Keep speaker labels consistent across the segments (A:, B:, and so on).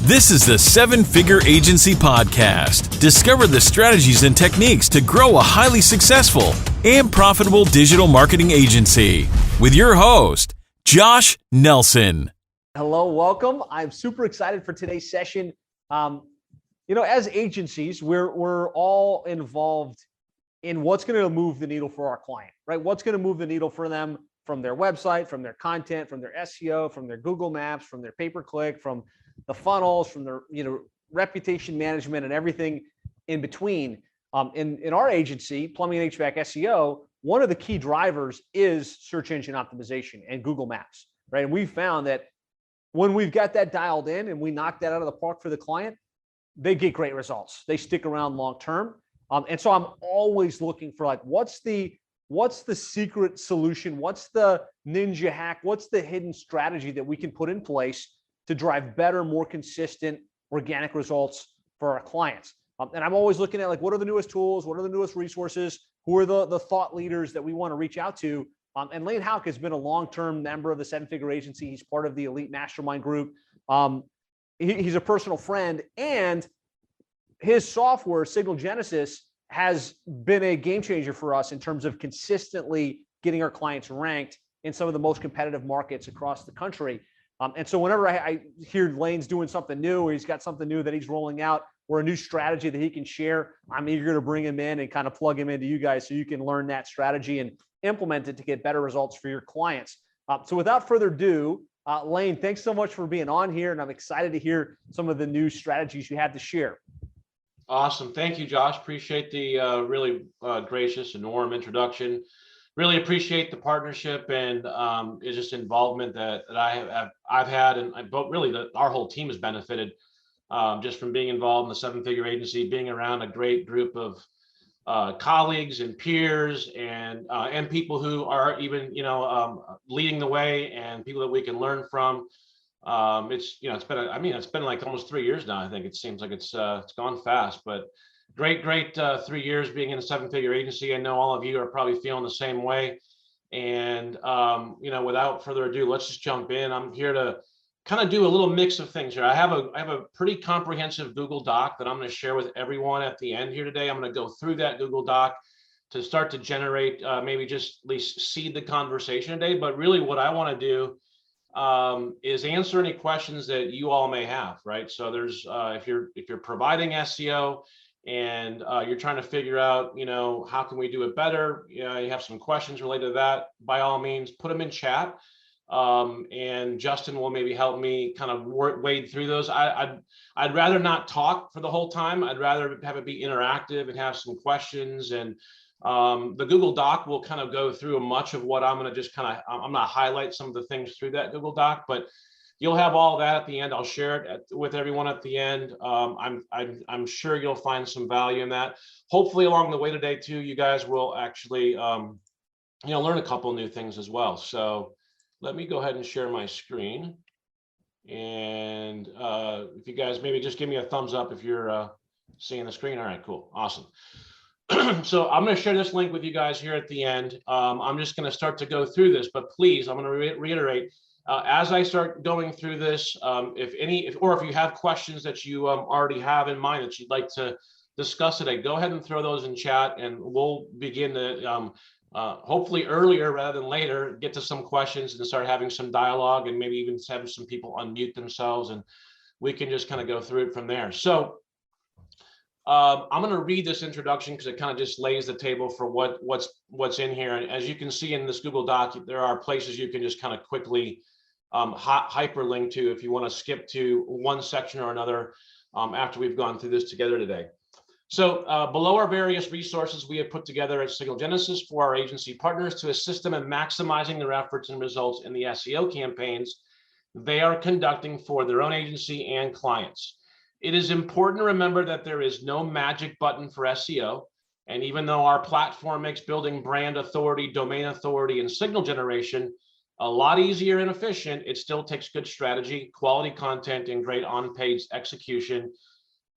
A: This is the Seven Figure Agency Podcast. Discover the strategies and techniques to grow a highly successful and profitable digital marketing agency with your host, Josh Nelson.
B: Hello, welcome. I'm super excited for today's session. As agencies, we're all involved in what's going to move the needle for our client, right? What's going to move the needle for them from their website, from their content, from their SEO, from their Google Maps, from their pay-per-click, from the funnels, from their reputation management and everything in between. In our agency, Plumbing and HVAC SEO, one of the key drivers is search engine optimization and Google Maps, right? And we found that when we've got that dialed in and we knock that out of the park for the client, they get great results. They stick around long term. And so I'm always looking for what's the secret solution? What's the ninja hack? What's the hidden strategy that we can put in place to drive better, more consistent organic results for our clients? And I'm always looking at what are the newest tools? What are the newest resources? Who are the thought leaders that we want to reach out to? And Lane Houk has been a long-term member of the Seven Figure Agency. He's part of the elite mastermind group. He's a personal friend, and his software, Signal Genesys, has been a game changer for us in terms of consistently getting our clients ranked in some of the most competitive markets across the country. And so whenever I hear Lane's doing something new, or he's got something new that he's rolling out, or a new strategy that he can share, I'm eager to bring him in and kind of plug him into you guys so you can learn that strategy and implement it to get better results for your clients. So without further ado, Lane, thanks so much for being on here, and I'm excited to hear some of the new strategies you have to share.
C: Awesome. Thank you, Josh. Appreciate the really gracious and warm introduction. Really appreciate the partnership and just involvement that I've had, and our whole team has benefited just from being involved in the Seven Figure Agency, being around a great group of colleagues and peers and people who are even leading the way, and people that we can learn from. It's been like almost 3 years now. I think it seems like it's gone fast, but great 3 years being in a Seven Figure Agency. I know all of you are probably feeling the same way. And without further ado, let's just jump in. I'm here to kind of do a little mix of things here. I have a pretty comprehensive Google Doc that I'm going to share with everyone at the end here today. I'm going to go through that Google Doc to start to generate maybe just at least seed the conversation today. But really what I want to do is answer any questions that you all may have, right? So there's if you're providing SEO and you're trying to figure out, how can we do it better? You have some questions related to that, by all means, put them in chat. And Justin will maybe help me kind of wade through those. I'd rather not talk for the whole time. I'd rather have it be interactive and have some questions. And the Google Doc will kind of go through much of what I'm going to I'm going to highlight some of the things through that Google Doc, but you'll have all that at the end. I'll share it with everyone at the end. I'm sure you'll find some value in that. Hopefully along the way today too, you guys will actually, learn a couple new things as well. So let me go ahead and share my screen. And if you guys maybe just give me a thumbs up if you're seeing the screen. All right, cool. Awesome. So I'm going to share this link with you guys here at the end. I'm just going to start to go through this, but please, I'm going to reiterate, as I start going through this, if you have questions that you already have in mind that you'd like to discuss today, go ahead and throw those in chat, and we'll begin to hopefully earlier rather than later get to some questions and start having some dialogue, and maybe even have some people unmute themselves, and we can just kind of go through it from there. So I'm going to read this introduction because it kind of just lays the table for what's in here. And as you can see in this Google Doc, there are places you can just kind of quickly hyperlink to if you want to skip to one section or another after we've gone through this together today. So below are various resources we have put together at Signal Genesys for our agency partners to assist them in maximizing their efforts and results in the SEO campaigns they are conducting for their own agency and clients. It is important to remember that there is no magic button for SEO. And even though our platform makes building brand authority, domain authority, and signal generation a lot easier and efficient, it still takes good strategy, quality content, and great on-page execution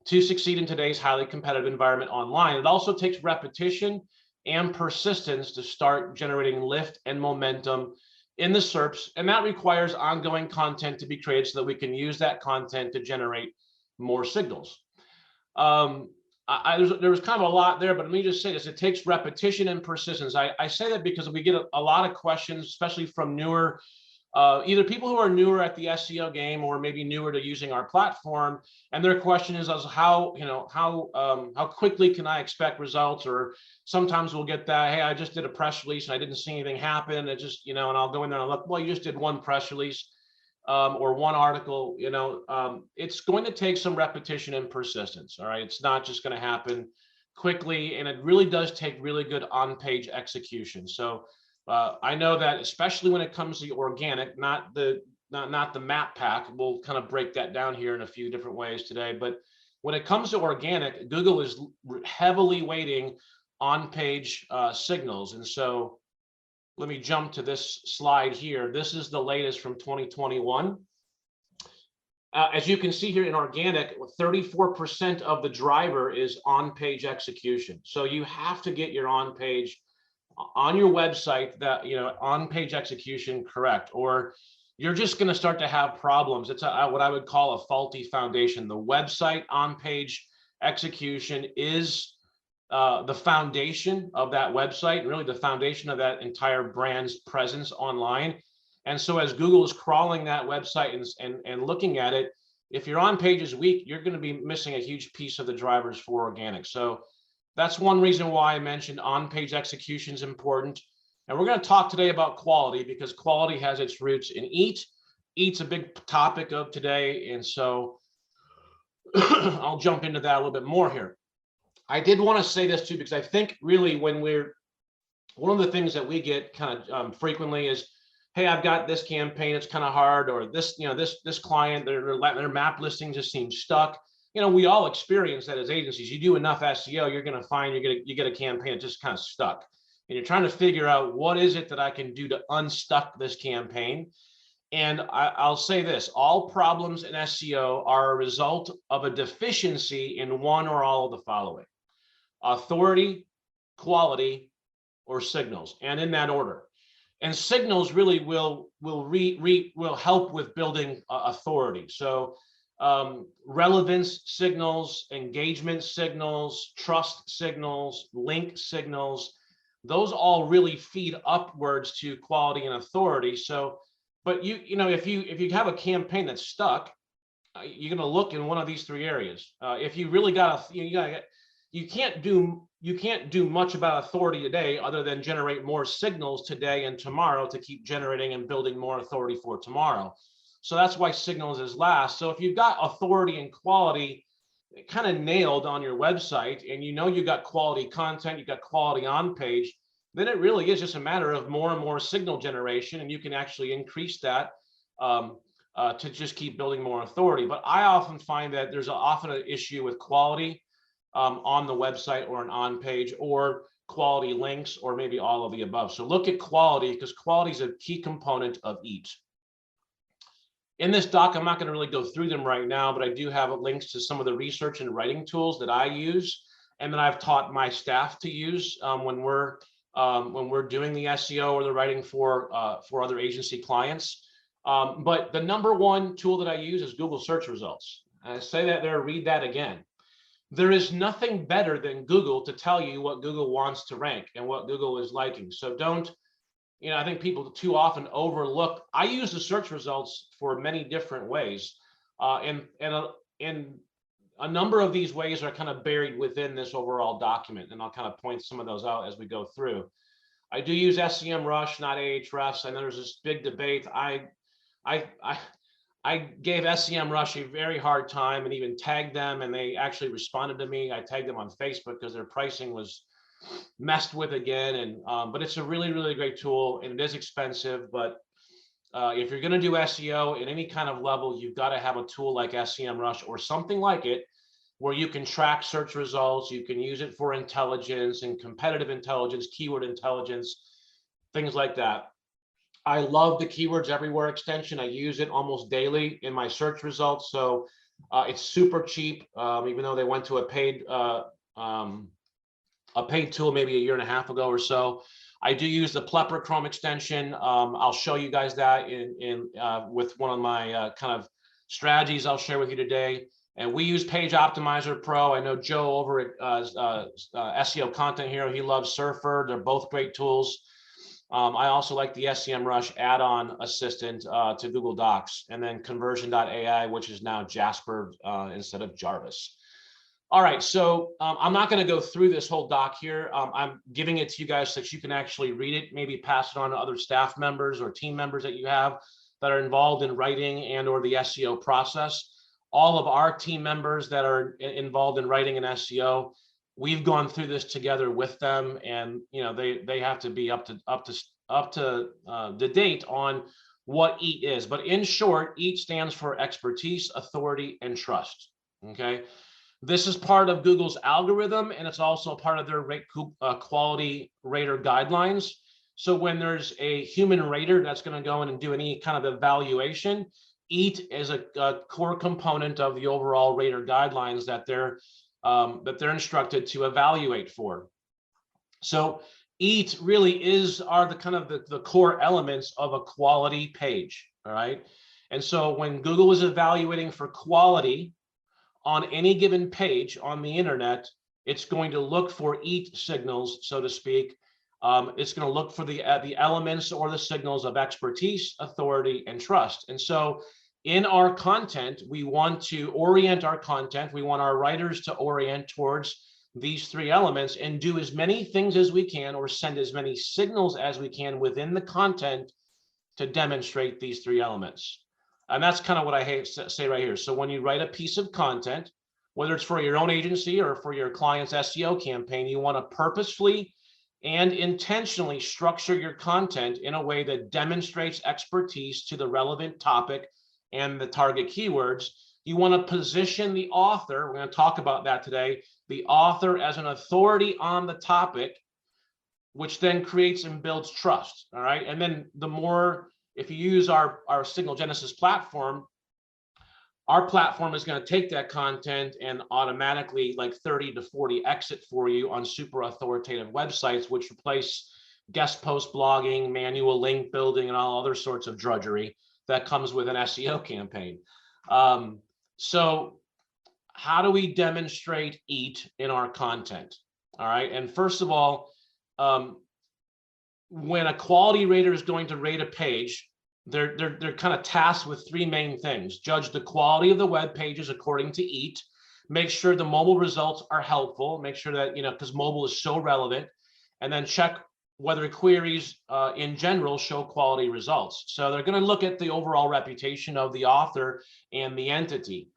C: to succeed in today's highly competitive environment online. It also takes repetition and persistence to start generating lift and momentum in the SERPs, and that requires ongoing content to be created so that we can use that content to generate more signals. There was kind of a lot there, but let me just say this: it takes repetition and persistence. I say that because we get a lot of questions, especially from newer, either people who are newer at the SEO game or maybe newer to using our platform, and their question is how quickly can I expect results? Or sometimes we'll get that, hey, I just did a press release and I didn't see anything happen. It just, and I'll go in there and look, well, you just did one press release or one article. It's going to take some repetition and persistence. All right, it's not just going to happen quickly, and it really does take really good on-page execution. So I know that especially when it comes to the organic, not the map pack. We'll kind of break that down here in a few different ways today. But when it comes to organic, Google is heavily weighting on-page signals. And so let me jump to this slide here. This is the latest from 2021. As you can see here in organic, 34% of the driver is on-page execution. So you have to get your on-page on your website, that on-page execution correct, or you're just going to start to have problems. It's what I would call a faulty foundation. The website on-page execution is the foundation of that website, really the foundation of that entire brand's presence online. And so as Google is crawling that website and looking at it, if your on-page is weak, you're going to be missing a huge piece of the drivers for organic. So that's one reason why I mentioned on-page execution is important. And we're going to talk today about quality, because quality has its roots in EAT. EAT's a big topic of today. And so I'll jump into that a little bit more here. I did want to say this too, because I think really when one of the things that we get kind of frequently is, hey, I've got this campaign, it's kind of hard, or this, this client, their map listing just seems stuck. We all experience that as agencies. You do enough SEO, you're going to find you get a campaign that's just kind of stuck, and you're trying to figure out what is it that I can do to unstuck this campaign. And I'll say this: all problems in SEO are a result of a deficiency in one or all of the following: authority, quality, or signals, and in that order. And signals really will help with building authority. So relevance signals, engagement signals, trust signals, link signals, those all really feed upwards to quality and authority. So, but if you have a campaign that's stuck, you're going to look in one of these three areas. If you really you can't do much about authority today other than generate more signals today and tomorrow to keep generating and building more authority for tomorrow. So that's why signals is last. So if you've got authority and quality kind of nailed on your website, and you've got quality content, you've got quality on page, then it really is just a matter of more and more signal generation, and you can actually increase that to just keep building more authority. But I often find that there's often an issue with quality on the website, or an on page, or quality links, or maybe all of the above. So look at quality, because quality is a key component of each. In this doc, I'm not going to really go through them right now, but I do have links to some of the research and writing tools that I use and that I've taught my staff to use when we're doing the SEO or the writing for other agency clients. But the number one tool that I use is Google search results. I say that there, read that again. There is nothing better than Google to tell you what Google wants to rank and what Google is liking. So don't, I think people too often overlook. I use the search results for many different ways. And a number of these ways are kind of buried within this overall document. And I'll kind of point some of those out as we go through. I do use SEMrush, not Ahrefs. I know there's this big debate. I gave SEMrush a very hard time and even tagged them, and they actually responded to me. I tagged them on Facebook because their pricing was messed with again. And but it's a really, really great tool, and it is expensive. But if you're going to do SEO at any kind of level, you've got to have a tool like SEMrush or something like it, where you can track search results. You can use it for intelligence and competitive intelligence, keyword intelligence, things like that. I love the Keywords Everywhere extension. I use it almost daily in my search results. So it's super cheap, even though they went to a paid tool maybe a year and a half ago or so. I do use the Plepper Chrome extension. I'll show you guys that with one of my kind of strategies I'll share with you today. And we use Page Optimizer Pro. I know Joe over at SEO Content Hero, he loves Surfer. They're both great tools. I also like the SEMrush add-on assistant to Google Docs, and then Conversion.ai, which is now Jasper instead of Jarvis. All right, so I'm not going to go through this whole doc here. I'm giving it to you guys so that you can actually read it, maybe pass it on to other staff members or team members that you have that are involved in writing and or the SEO process. All of our team members that are involved in writing and SEO, we've gone through this together with them, and you know they have to be up to the date on what EAT is. But in short, EAT stands for expertise, authority, and trust. Okay. This is part of Google's algorithm, and it's also part of their quality rater guidelines. So when there's a human rater that's going to go in and do any kind of evaluation, EAT is a core component of the overall rater guidelines that they're instructed to evaluate for. So EAT really are the core elements of a quality page. All right, and so when Google is evaluating for quality on any given page on the internet, it's going to look for EAT signals, so to speak. It's going to look for the elements or the signals of expertise, authority, and trust. And so in our content, we want to orient our content. We want our writers to orient towards these three elements and do as many things as we can, or send as many signals as we can within the content to demonstrate these three elements. And that's kind of what I say right here. So when you write a piece of content, whether it's for your own agency or for your client's SEO campaign, you want to purposefully and intentionally structure your content in a way that demonstrates expertise to the relevant topic and the target keywords. You want to position the author, we're going to talk about that today, the author as an authority on the topic, which then creates and builds trust. All right. And then the more, if you use our Signal Genesys platform, our platform is going to take that content and automatically like 30 to 40 exit for you on super authoritative websites, which replace guest post blogging, manual link building, and all other sorts of drudgery that comes with an SEO campaign. So how do we demonstrate EAT in our content? All right. And first of all, when a quality rater is going to rate a page, they're kind of tasked with three main things: judge the quality of the web pages according to EAT, make sure the mobile results are helpful, make sure that, because mobile is so relevant, and then check whether queries in general show quality results. So they're going to look at the overall reputation of the author and the entity.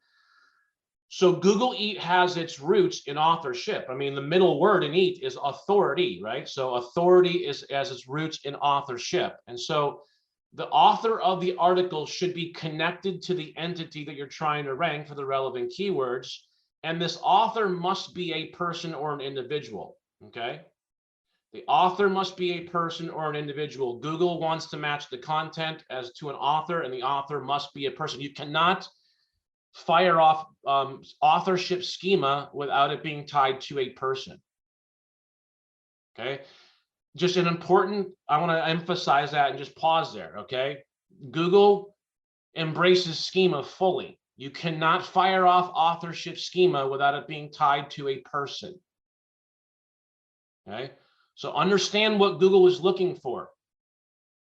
C: So Google EAT has its roots in authorship. I mean, the middle word in EAT is authority, right? So authority has its roots in authorship. And so the author of the article should be connected to the entity that you're trying to rank for the relevant keywords. And this author must be a person or an individual, okay? The author must be a person or an individual. Google wants to match the content as to an author, and the author must be a person. You cannot fire off authorship schema without it being tied to a person. Okay, just an important, I want to emphasize that and just pause there. Okay, Google embraces schema fully. You cannot fire off authorship schema without it being tied to a person. Okay, so understand what Google is looking for.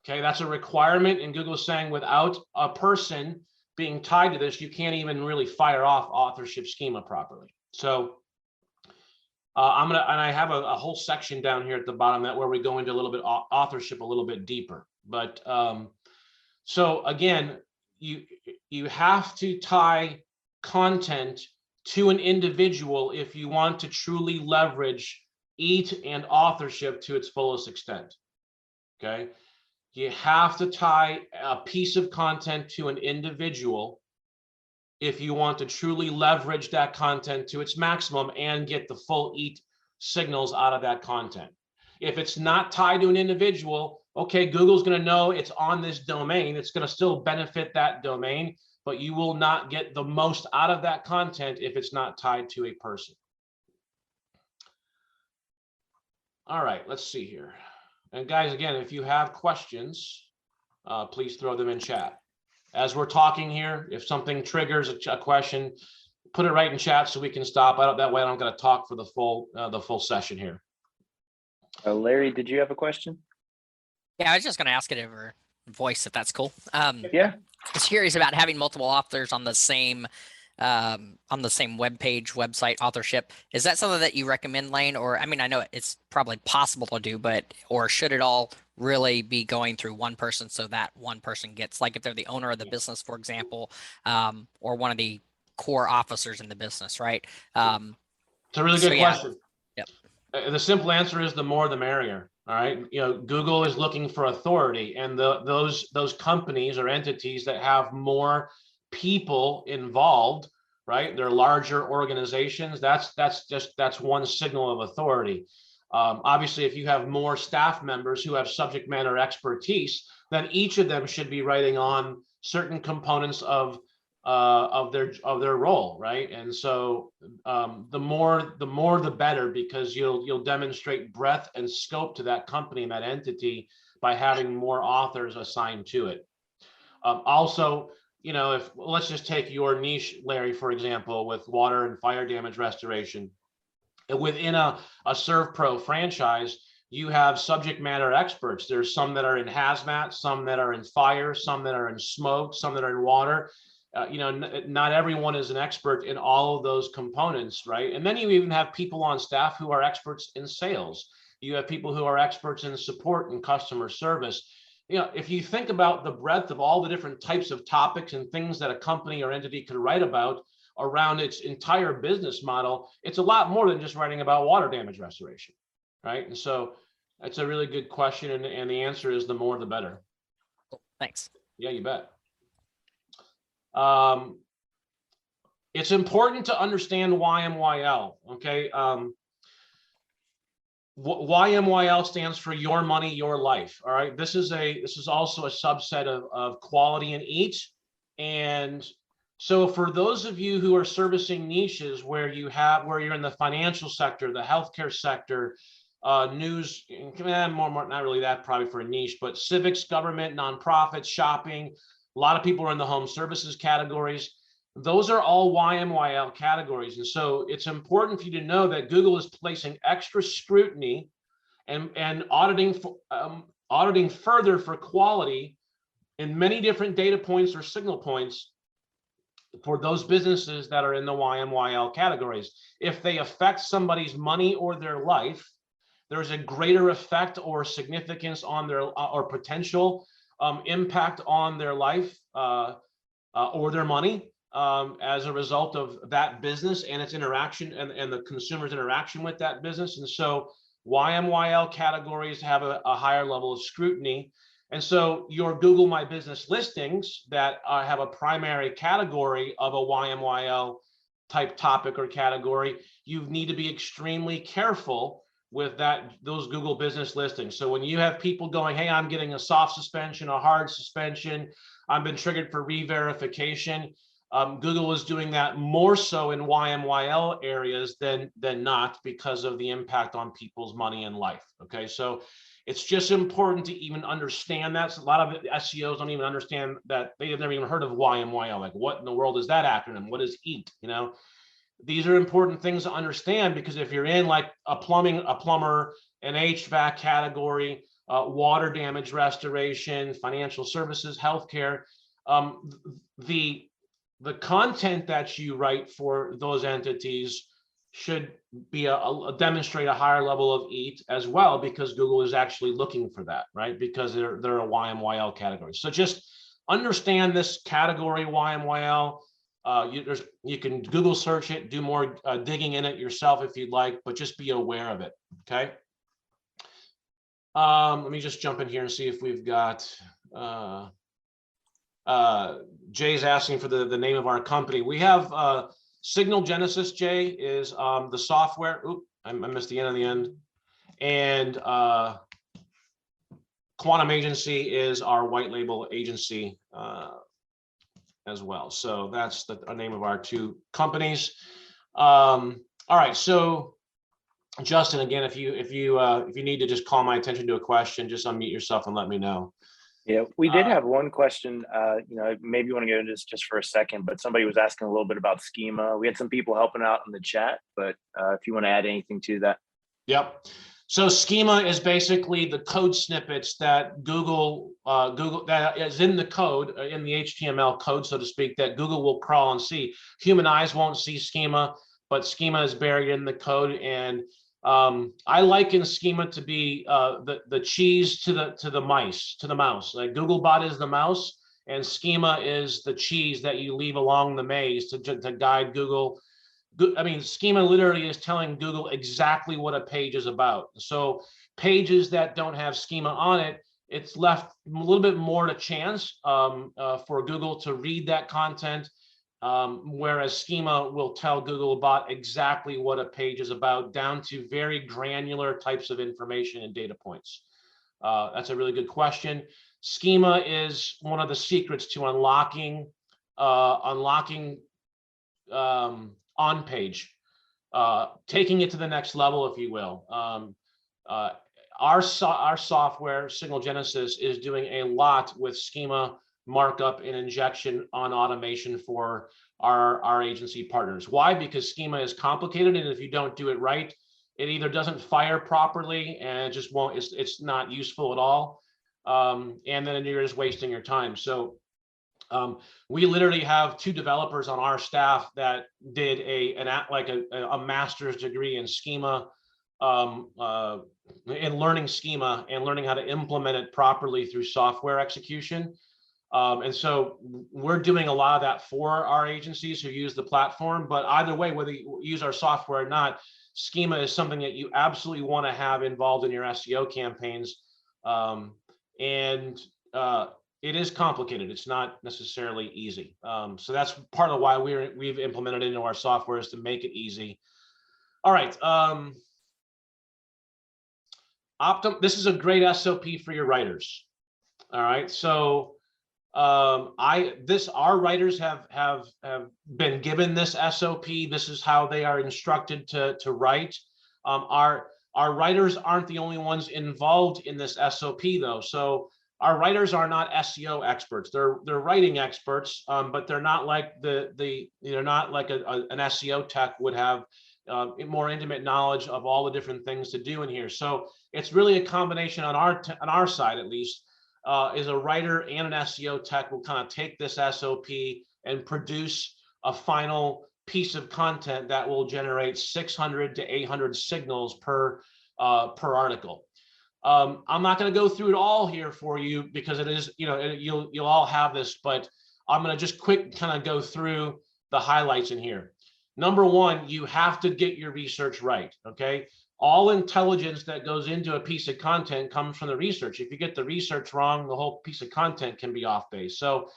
C: Okay, that's a requirement, and Google is saying without a person being tied to this, you can't even really fire off authorship schema properly. So I have a whole section down here at the bottom that where we go into a little bit authorship a little bit deeper. But so again, you have to tie content to an individual if you want to truly leverage EAT and authorship to its fullest extent. Okay. You have to tie a piece of content to an individual if you want to truly leverage that content to its maximum and get the full EAT signals out of that content. If it's not tied to an individual, okay, Google's going to know it's on this domain. It's going to still benefit that domain, but you will not get the most out of that content if it's not tied to a person. All right, let's see here. And guys, again, if you have questions, please throw them in chat. As we're talking here, if something triggers a question, put it right in chat so we can stop. That way I don't got to talk for the full session here.
D: Larry, did you have a question?
E: Yeah, I was just going to ask it over voice, if that's cool.
D: Yeah.
E: I was curious about having multiple authors on the same website, Authorship. Is that something that you recommend, Lane? Or, I mean, I know it's probably possible to do, but, or should it all really be going through one person so that one person gets, like if they're the owner of the business, for example, or one of the core officers in the business, right?
C: It's a really good question.
E: Yep.
C: The simple answer is the more the merrier. All right. You know, Google is looking for authority, and those companies or entities that have more people involved, right? They're larger organizations. That's one signal of authority. Obviously, if you have more staff members who have subject matter expertise, then each of them should be writing on certain components of their role, right? And so the more the better, because you'll demonstrate breadth and scope to that company and that entity by having more authors assigned to it. Also, you know, if let's just take your niche, Larry, for example, with water and fire damage restoration. Within a ServPro franchise, you have subject matter experts. There's some that are in hazmat, some that are in fire, some that are in smoke, some that are in water. You know, not everyone is an expert in all of those components, right? And then you even have people on staff who are experts in sales. You have people who are experts in support and customer service. You know, if you think about the breadth of all the different types of topics and things that a company or entity could write about around its entire business model, it's a lot more than just writing about water damage restoration, right? And so that's a really good question, and the answer is the more the better.
E: Thanks.
C: Yeah, you bet. It's important to understand YMYL, okay? YMYL stands for Your Money, Your Life, all right? This is also a subset of quality and eat. And so for those of you who are servicing niches where you're in the financial sector, the healthcare sector, news, more not really that probably for a niche, but civics, government, nonprofits, shopping, a lot of people are in the home services categories. Those are all YMYL categories. And so it's important for you to know that Google is placing extra scrutiny and auditing further for quality in many different data points or signal points for those businesses that are in the YMYL categories. If they affect somebody's money or their life, there's a greater effect or significance on their or potential impact on their life or their money as a result of that business and its interaction and the consumer's interaction with that business. And so YMYL categories have a higher level of scrutiny. And so your Google My Business listings that have a primary category of a YMYL type topic or category, you need to be extremely careful with those Google business listings. So when you have people going, hey, I'm getting a soft suspension, a hard suspension, I've been triggered for re-verification, Google is doing that more so in YMYL areas than not, because of the impact on people's money and life. Okay, so it's just important to even understand that. So a lot of SEOs don't even understand that. They've never even heard of YMYL. Like, what in the world is that acronym? What is EAT? You know, these are important things to understand, because if you're in like a plumber, an HVAC category, water damage restoration, financial services, healthcare, the content that you write for those entities should be demonstrate a higher level of EAT as well, because Google is actually looking for that, right? Because they're a YMYL category. So just understand this category YMYL. You can Google search it, do more digging in it yourself if you'd like, but just be aware of it. Okay. Let me just jump in here and see if we've got. Jay's asking for the name of our company. We have Signal Genesys. Jay is the software. Oop, I missed the end of the end. And Quantum Agency is our white label agency as well. So that's the name of our two companies. All right, so Justin, again, if you need to just call my attention to a question, just unmute yourself and let me know.
D: Yeah, we did have one question. Maybe you want to get into this just for a second, but somebody was asking a little bit about schema. We had some people helping out in the chat, but if you want to add anything to that.
C: Yep. So schema is basically the code snippets that Google that is in the code, in the HTML code, so to speak, that Google will crawl and see. Human eyes won't see schema, but schema is buried in the code. And I liken schema to be the cheese to the mouse. Like Googlebot is the mouse, and schema is the cheese that you leave along the maze to guide Google. I mean, schema literally is telling Google exactly what a page is about. So pages that don't have schema on it, it's left a little bit more to chance for Google to read that content, whereas schema will tell Googlebot exactly what a page is about, down to very granular types of information and data points. That's a really good question. Schema is one of the secrets to unlocking on page, taking it to the next level, if you will. Our software, Signal Genesys, is doing a lot with schema markup and injection on automation for our agency partners. Why? Because schema is complicated, and if you don't do it right, it either doesn't fire properly and it just won't. It's not useful at all, and then you're just wasting your time. So we literally have 2 developers on our staff that did a master's degree in schema, in learning schema and learning how to implement it properly through software execution. And so we're doing a lot of that for our agencies who use the platform. But either way, whether you use our software or not, schema is something that you absolutely want to have involved in your SEO campaigns. It is complicated. It's not necessarily easy. So that's part of why we've implemented it into our software, is to make it easy. All right. This is a great SOP for your writers. All right. So our writers have been given this SOP. This is how they are instructed to write. Our writers aren't the only ones involved in this SOP though. So our writers are not SEO experts. They're writing experts, but they're not like they're not like an SEO tech would have more intimate knowledge of all the different things to do in here. So it's really a combination on our side, at least, is a writer and an SEO tech will kind of take this SOP and produce a final piece of content that will generate 600 to 800 signals per article. I'm not going to go through it all here for you because it is, you'll all have this, but I'm going to just quick kind of go through the highlights in here. Number one, you have to get your research right. Okay. All intelligence that goes into a piece of content comes from the research. If you get the research wrong, the whole piece of content can be off base. So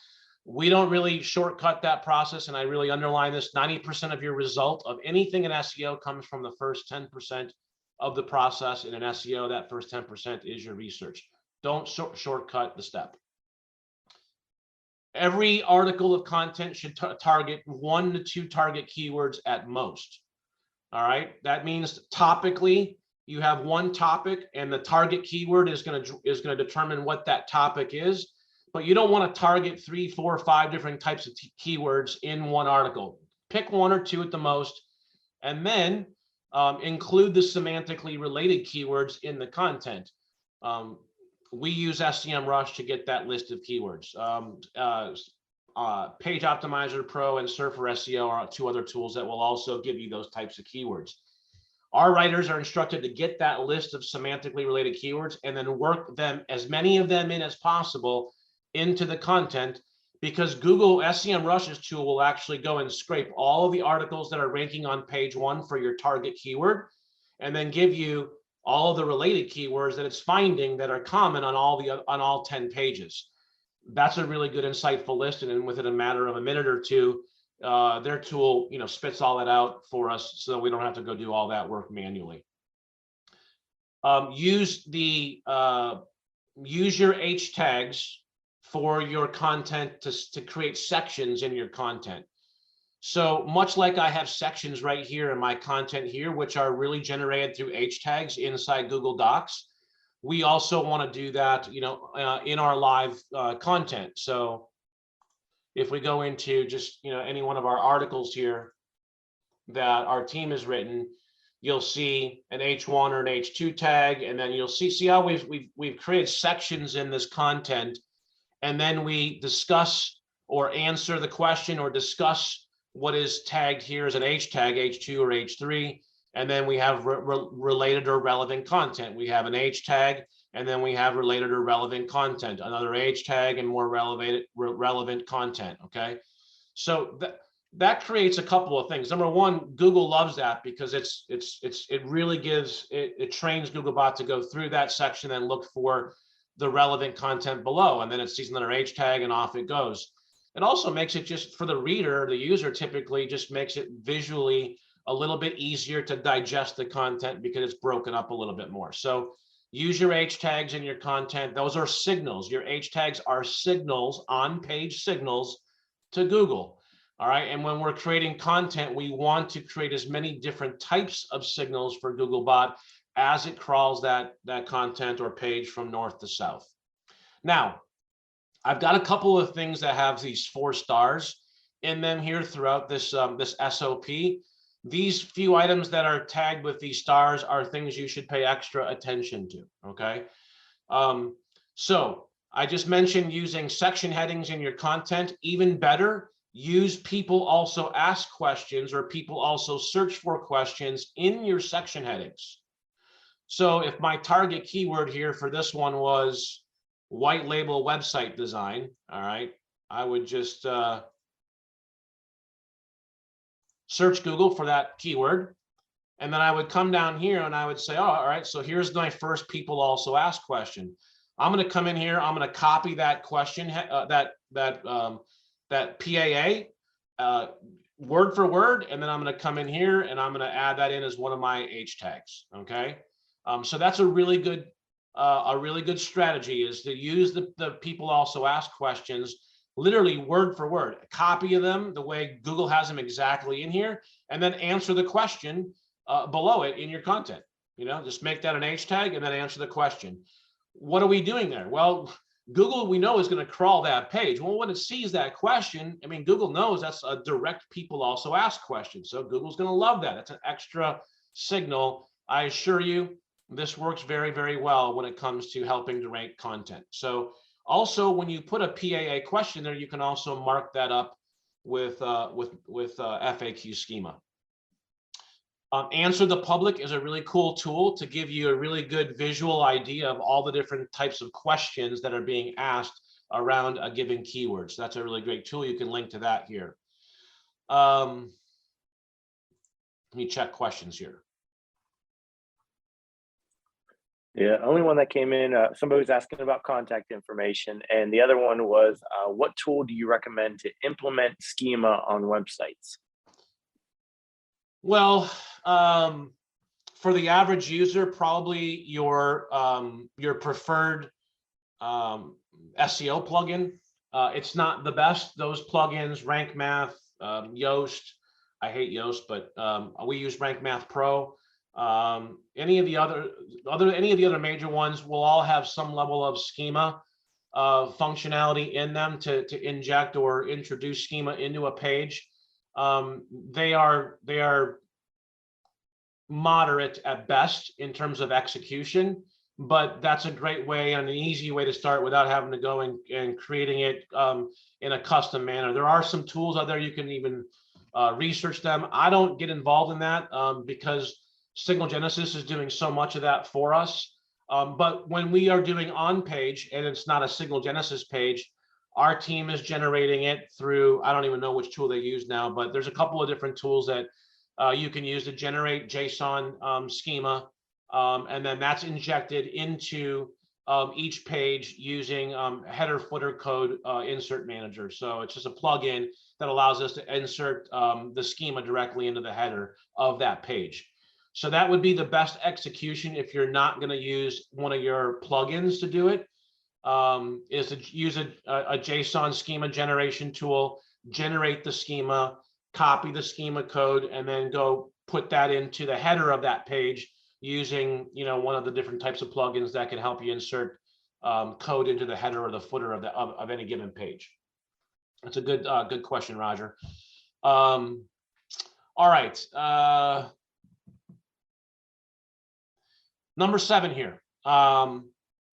C: we don't really shortcut that process. And I really underline this: 90% of your result of anything in SEO comes from the first 10% of the process. In an SEO, that first 10% is your research. Don't shortcut the step. Every article of content should target 1 to 2 target keywords at most. All right, that means topically you have one topic and the target keyword is going to determine what that topic is, but you don't want to target 3, 4, 5 different types of keywords in one article. Pick 1 or 2 at the most, and then include the semantically related keywords in the content. We use SEMrush to get that list of keywords. Page Optimizer Pro and Surfer SEO are 2 other tools that will also give you those types of keywords. Our writers are instructed to get that list of semantically related keywords and then work them, as many of them in as possible, into the content, because Google SEMrush's tool will actually go and scrape all of the articles that are ranking on page 1 for your target keyword, and then give you all of the related keywords that it's finding that are common on all 10 pages. That's a really good, insightful list, and then within a matter of a minute or 2, their tool, spits all that out for us, so we don't have to go do all that work manually. Use your H tags for your content to create sections in your content. So much like I have sections right here in my content here, which are really generated through H tags inside Google Docs, we also want to do that, in our live content. So if we go into just, any one of our articles here that our team has written, you'll see an H1 or an H2 tag, and then you'll see how we've created sections in this content, and then we discuss or answer the question or discuss what is tagged here as an H tag, H2 or H3, and then we have related or relevant content. We have an H tag, and then we have related or relevant content, another H tag, and more relevant content. Okay, so that creates a couple of things. Number one, Google loves that because it really gives it trains Googlebot to go through that section and look for the relevant content below, and then it sees another H tag and off it goes. It also makes it, just for the reader, the user, typically just makes it visually a little bit easier to digest the content because it's broken up a little bit more. So use your H tags in your content. Those are signals. Your H tags are signals, on-page signals to Google. All right. And when we're creating content, we want to create as many different types of signals for Googlebot as it crawls that content or page from north to south. Now, I've got a couple of things that have these 4 stars in them here throughout this SOP. These few items that are tagged with these stars are things you should pay extra attention to. Okay. So I just mentioned using section headings in your content. Even better, use people also ask questions or people also search for questions in your section headings. So if my target keyword here for this one was white label website design, all right, I would just search Google for that keyword, and then I would come down here and I would say, oh, all right, so here's my first people also ask question. I'm going to come in here, I'm going to copy that question, that PAA word for word, and then I'm going to come in here and I'm going to add that in as one of my H tags. Okay, so that's a really good strategy, is to use the people also ask questions literally word for word, a copy of them the way Google has them exactly in here, and then answer the question below it in your content. Just make that an H tag and then answer the question. What are we doing there? Well, Google, we know, is going to crawl that page. Well, when it sees that question, I mean, Google knows that's a direct people also ask question. So Google's going to love that. It's an extra signal. I assure you, this works very, very well when it comes to helping to rank content. So also, when you put a PAA question there, you can also mark that up with FAQ schema. Answer the Public is a really cool tool to give you a really good visual idea of all the different types of questions that are being asked around a given keyword. So that's a really great tool. You can link to that here. Let me check questions here.
D: Yeah, only one that came in, somebody was asking about contact information, and the other one was, what tool do you recommend to implement schema on websites?
C: Well, for the average user, probably your preferred SEO plugin. It's not the best. Those plugins, Rank Math, Yoast. I hate Yoast, but we use Rank Math Pro. Any of the other major ones will all have some level of schema functionality in them to inject or introduce schema into a page. They are moderate at best in terms of execution, but that's a great way and an easy way to start without having to go and creating it in a custom manner. There are some tools out there, you can even research them. I don't get involved in that because Signal Genesys is doing so much of that for us. But when we are doing on page and it's not a Signal Genesys page, our team is generating it through, I don't even know which tool they use now, but there's a couple of different tools that you can use to generate JSON schema. And then that's injected into each page using header footer code insert manager. So it's just a plugin that allows us to insert the schema directly into the header of that page. So that would be the best execution if you're not going to use one of your plugins to do it, is to use a JSON schema generation tool, generate the schema, copy the schema code, and then go put that into the header of that page using, one of the different types of plugins that can help you insert code into the header or the footer of any given page. That's a good question, Roger. All right. Number 7 here.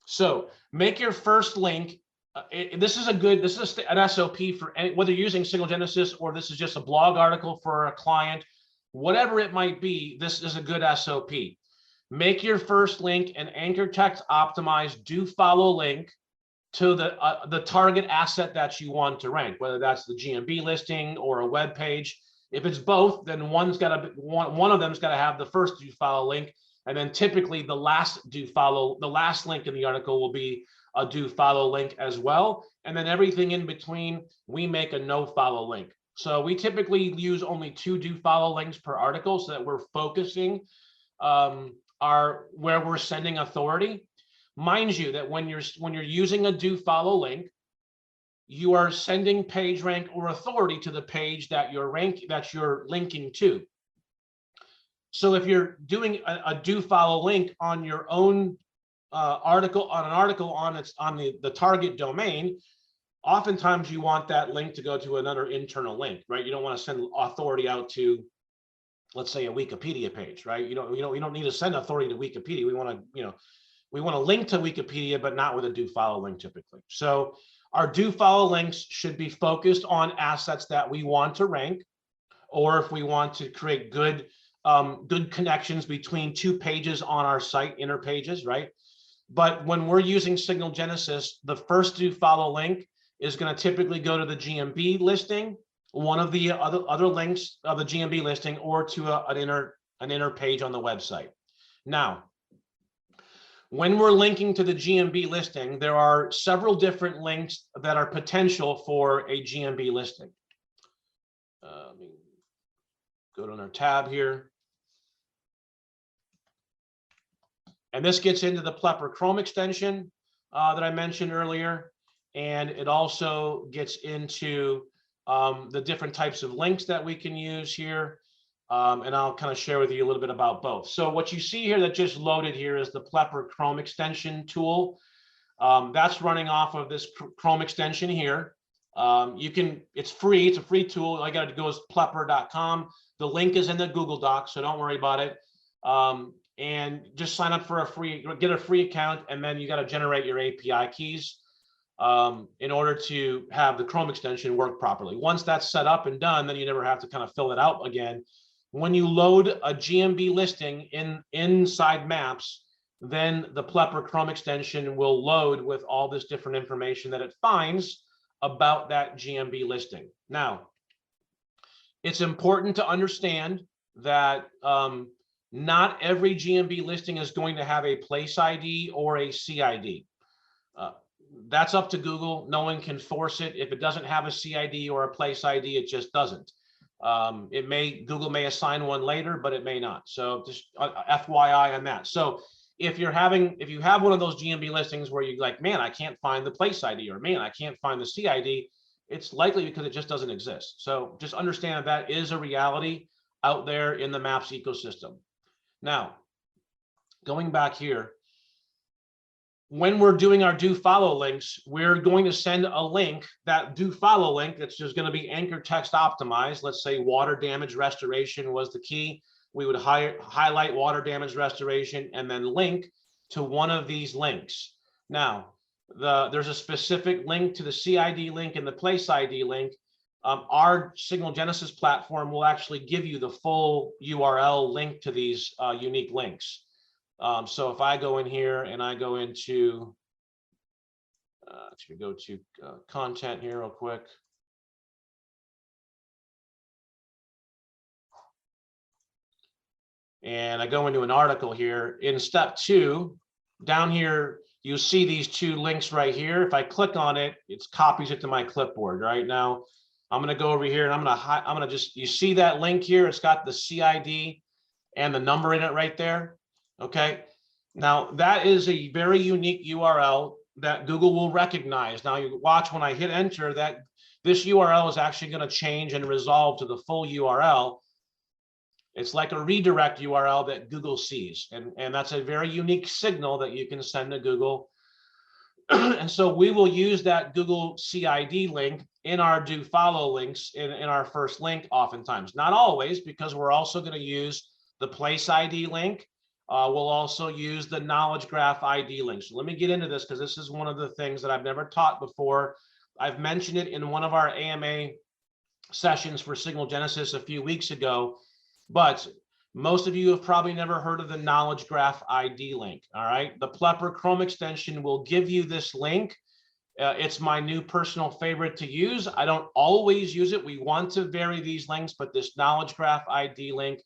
C: So make your first link. This is an SOP for whether you're using Signal Genesys or this is just a blog article for a client, whatever it might be. This is a good SOP. Make your first link an anchor text optimized do follow link to the target asset that you want to rank, whether that's the GMB listing or a web page. If it's both, then one of them's got to have the first do follow link, and then typically the last link in the article will be a do follow link as well. And then everything in between, we make a no follow link. So we typically use only 2 do follow links per article so that we're focusing where we're sending authority. Mind you that when you're using a do follow link, you are sending page rank or authority to the page that you're linking to. So if you're doing a do follow link on your own article on the target domain, oftentimes you want that link to go to another internal link, right? You don't want to send authority out to, let's say, a Wikipedia page, right? You don't need to send authority to Wikipedia. We want to link to Wikipedia, but not with a do follow link typically. So our do follow links should be focused on assets that we want to rank, or if we want to create good connections between 2 pages on our site, inner pages, right? But when we're using Signal Genesys, the first do follow link is going to typically go to the GMB listing, one of the other links of the GMB listing, or to an inner page on the website. Now, when we're linking to the GMB listing, there are several different links that are potential for a GMB listing. Let me go to our tab here. And this gets into the Plepper Chrome extension that I mentioned earlier. And it also gets into the different types of links that we can use here. And I'll kind of share with you a little bit about both. So what you see here that just loaded here is the Plepper Chrome extension tool. That's running off of this Chrome extension here. It's free. It's a free tool. All you got to go is plepper.com. The link is in the Google Doc, so don't worry about it. And just sign up for get a free account, and then you got to generate your API keys in order to have the Chrome extension work properly. Once that's set up and done, then you never have to kind of fill it out again. When you load a GMB listing inside Maps, then the Plepper Chrome extension will load with all this different information that it finds about that GMB listing. Now, it's important to understand that not every GMB listing is going to have a place ID or a CID. That's up to Google. No one can force it. If it doesn't have a CID or a place ID, it just doesn't. Google may assign one later, but it may not. So just FYI on that. So if you have one of those GMB listings where you're like, man, I can't find the place ID, or man, I can't find the CID, it's likely because it just doesn't exist. So just understand that is a reality out there in the Maps ecosystem. Now, going back here, when we're doing our do follow links, we're going to send a link, that do follow link, that's just going to be anchor text optimized. Let's say water damage restoration was the key. We would highlight water damage restoration and then link to one of these links. Now, there's a specific link to the CID link and the place ID link. Our Signal Genesys platform will actually give you the full URL link to these unique links. So if I go in here and I go into, content here real quick. And I go into an article here. In step 2, down here, you see these 2 links right here. If I click on it, it copies it to my clipboard. Right now, I'm going to go over here and I'm going to you see that link here? It's got the CID and the number in it right there. Okay. Now that is a very unique URL that Google will recognize. Now you watch when I hit enter, that this URL is actually going to change and resolve to the full URL. It's like a redirect URL that Google sees. And that's a very unique signal that you can send to Google. And so we will use that Google CID link in our do follow links in our first link oftentimes. Not always, because we're also going to use the place ID link. We'll also use the knowledge graph ID link. So let me get into this, because this is one of the things that I've never taught before. I've mentioned it in one of our AMA sessions for Signal Genesys a few weeks ago, but most of you have probably never heard of the knowledge graph ID link. All right, the Plepper Chrome extension will give you this link. It's my new personal favorite to use. I don't always use it. We want to vary these links, but this knowledge graph ID link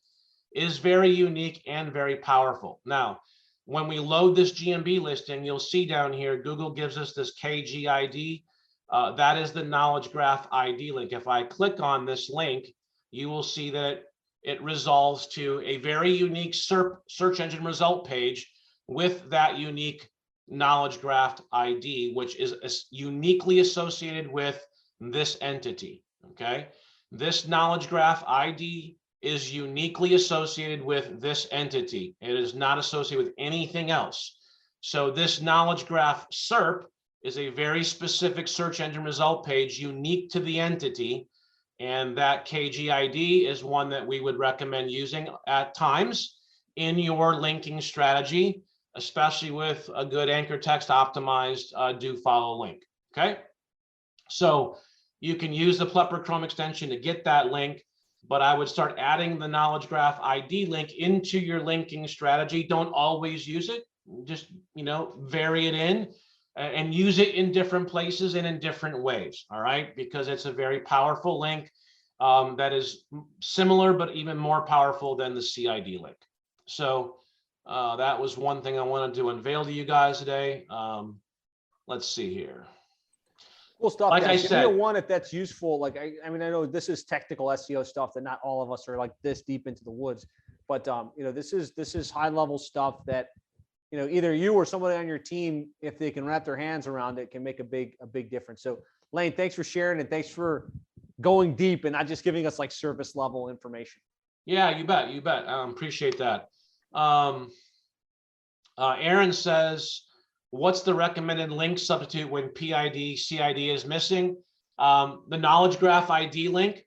C: is very unique and very powerful. Now, when we load this GMB listing, you'll see down here, Google gives us this KGID. That is the knowledge graph ID link. If I click on this link, you will see that it resolves to a very unique search engine result page with that unique knowledge graph ID, which is uniquely associated with this entity. Okay, this knowledge graph ID is uniquely associated with this entity. It is not associated with anything else. So this knowledge graph SERP is a very specific search engine result page unique to the entity. And that KGID is one that we would recommend using at times in your linking strategy, especially with a good anchor text optimized do follow link. Okay, so you can use the Plepper Chrome extension to get that link, but I would start adding the knowledge graph ID link into your linking strategy. Don't always use it, just vary it in and use it in different places and in different ways. All right, because it's a very powerful link that is similar but even more powerful than the CID link. So that was one thing I wanted to unveil to you guys today. Let's see here.
B: Cool stuff.
C: Like
B: guys.
C: I said,
B: one, if that's useful, like I mean, I know this is technical SEO stuff that not all of us are like this deep into the woods, but this is high level stuff that either you or somebody on your team, if they can wrap their hands around it, can make a big difference. So Lane, thanks for sharing, and thanks for going deep and not just giving us like service level information.
C: Yeah, you bet. Appreciate that. Aaron says, what's the recommended link substitute when PID CID is missing? The knowledge graph ID link,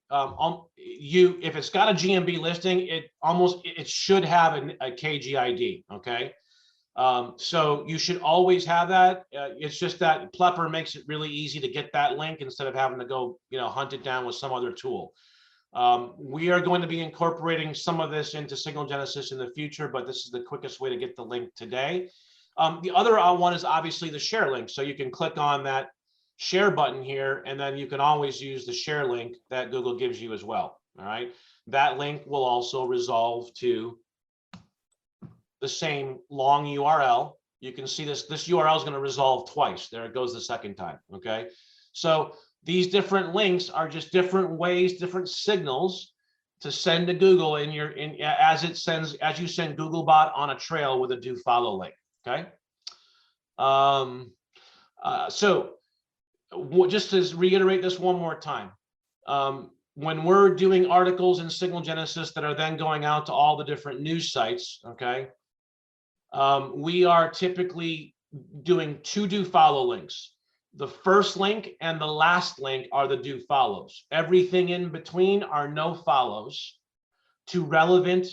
C: if it's got a GMB listing, it should have a KGID. Okay, so you should always have that. It's just that Plepper makes it really easy to get that link instead of having to go hunt it down with some other tool. We are going to be incorporating some of this into Signal Genesys in the future, but this is the quickest way to get the link today. The other one is obviously the share link. So you can click on that share button here, and then you can always use the share link that Google gives you as well. All right. That link will also resolve to the same long URL. You can see this URL is going to resolve twice. There it goes the second time. Okay. So these different links are just different ways, different signals to send to Google as you send Googlebot on a trail with a do follow link. Okay. So just to reiterate this one more time, when we're doing articles in Signal Genesys that are then going out to all the different news sites, okay, we are typically doing two do follow links. The first link and the last link are the do follows. Everything in between are no follows to relevant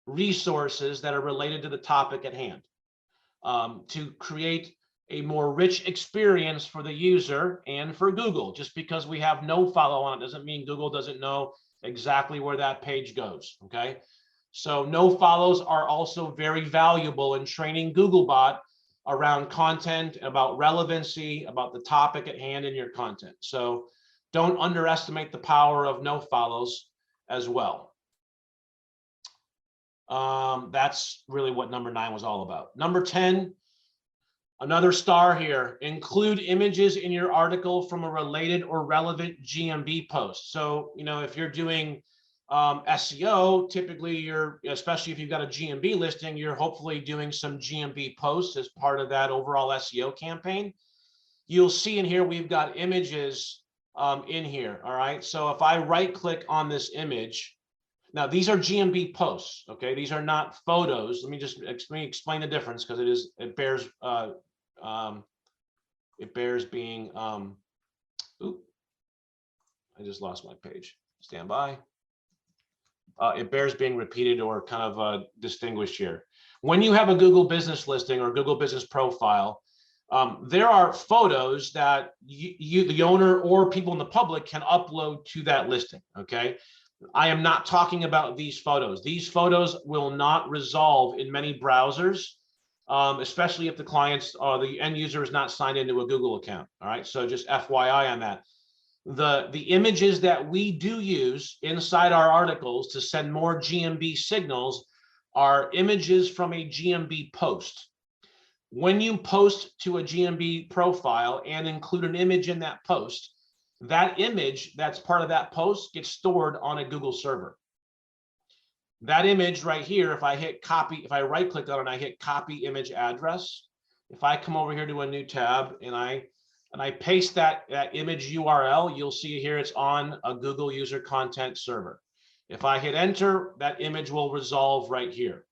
C: resources that are related to the topic at hand, to create a more rich experience for the user and for Google. Just because we have no follow on it doesn't mean Google doesn't know exactly where that page goes. Okay, so no follows are also very valuable in training Googlebot around content, about relevancy, about the topic at hand in your content. So don't underestimate the power of no follows as well. That's really what number 9 was all about. Number 10, another star here, include images in your article from a related or relevant GMB post. So, if you're doing SEO, typically especially if you've got a GMB listing, you're hopefully doing some GMB posts as part of that overall SEO campaign. You'll see in here, we've got images in here. All right. So if I right click on this image, now these are GMB posts. Okay. These are not photos. Let me explain the difference, because it bears being, oop, I just lost my page. Stand by. It bears being repeated or kind of distinguished here. When you have a Google business listing or Google business profile, there are photos that you, the owner, or people in the public can upload to that listing. Okay. I am not talking about these photos. These photos will not resolve in many browsers, especially if the clients or the end user is not signed into a Google account. All right. So just FYI on that. The images that we do use inside our articles to send more GMB signals are images from a GMB post. When you post to a GMB profile and include an image in that post, that image that's part of that post gets stored on a Google server. That image right here, if I hit copy, if I right click on it and I hit copy image address, if I come over here to a new tab and I paste that image URL, you'll see here it's on a Google user content server. If I hit enter, that image will resolve right here.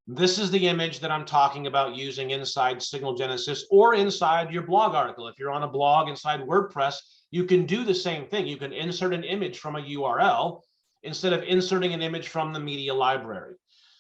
C: This is the image that I'm talking about using inside Signal Genesys or inside your blog article. If you're on a blog inside WordPress, you can do the same thing. You can insert an image from a URL instead of inserting an image from the media library.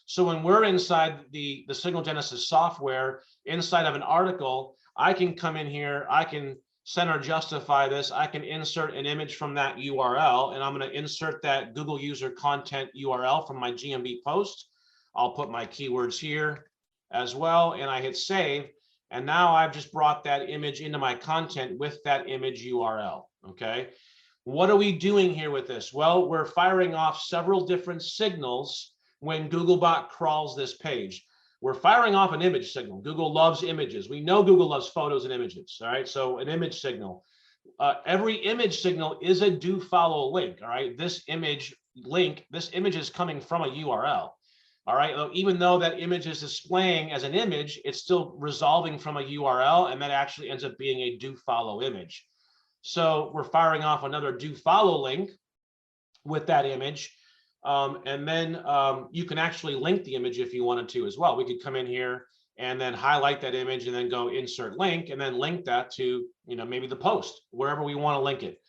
C: So when we're inside the Signal Genesys software, inside of an article, I can come in here, I can center justify this, I can insert an image from that URL, and I'm going to insert that Google user content URL from my GMB post. I'll put my keywords here as well, and I hit save. And now I've just brought that image into my content with that image URL. Okay. What are we doing here with this? Well, we're firing off several different signals when Googlebot crawls this page. We're firing off an image signal. Google loves images. We know Google loves photos and images. All right. So an image signal. Every image signal is a do follow link. All right. This image link, this image is coming from a URL. All right, even though that image is displaying as an image, it's still resolving from a URL, and that actually ends up being a do follow image. So we're firing off another do follow link with that image. And then you can actually link the image if you wanted to as well. We could come in here and then highlight that image and then go insert link and then link that to, maybe the post, wherever we want to link it.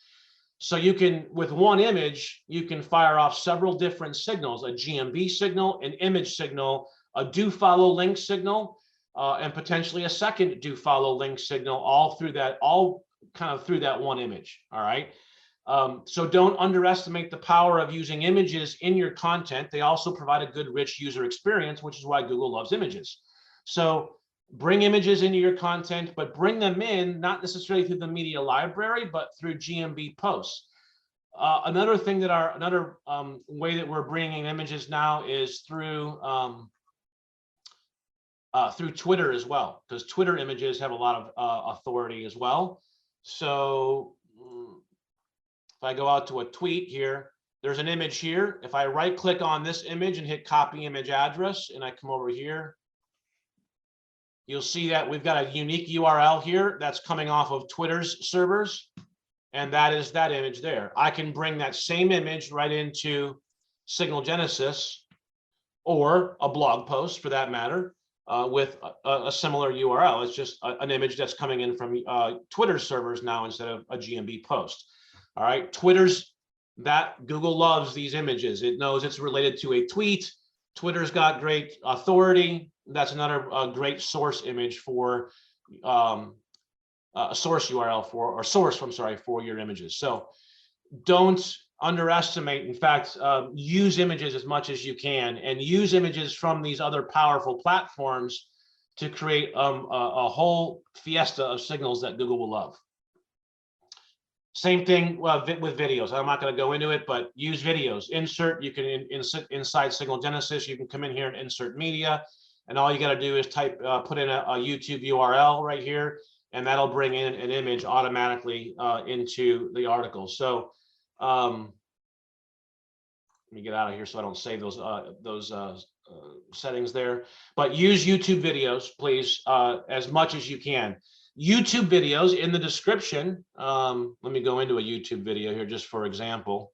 C: So you can, with one image, you can fire off several different signals: a GMB signal, an image signal, a do follow link signal, and potentially a second do follow link signal, all kind of through that one image. All right. So don't underestimate the power of using images in your content. They also provide a good, rich user experience, which is why Google loves images. So bring images into your content, but bring them in, not necessarily through the media library, but through GMB posts. Another thing that another way that we're bringing images now is through Twitter as well, because Twitter images have a lot of authority as well. So if I go out to a tweet here, there's an image here. If I right click on this image and hit copy image address, and I come over here, you'll see that we've got a unique URL here that's coming off of Twitter's servers, and that is that image there. I can bring that same image right into Signal Genesys or a blog post for that matter with a similar URL. It's just an image that's coming in from Twitter servers now instead of a GMB post. All right, Google loves these images. It knows it's related to a tweet. Twitter's got great authority. That's another great source image for a source URL for your images. So don't underestimate. In fact, use images as much as you can, and use images from these other powerful platforms to create a whole fiesta of signals that Google will love. Same thing with videos. I'm not going to go into it, but use videos. Insert, you can inside Signal Genesys, you can come in here and insert media, and all you got to do is put in a YouTube URL right here, and that'll bring in an image automatically into the article. So let me get out of here so I don't save those settings there. But use YouTube videos, please, as much as you can. YouTube videos in the description. Let me go into a YouTube video here just for example.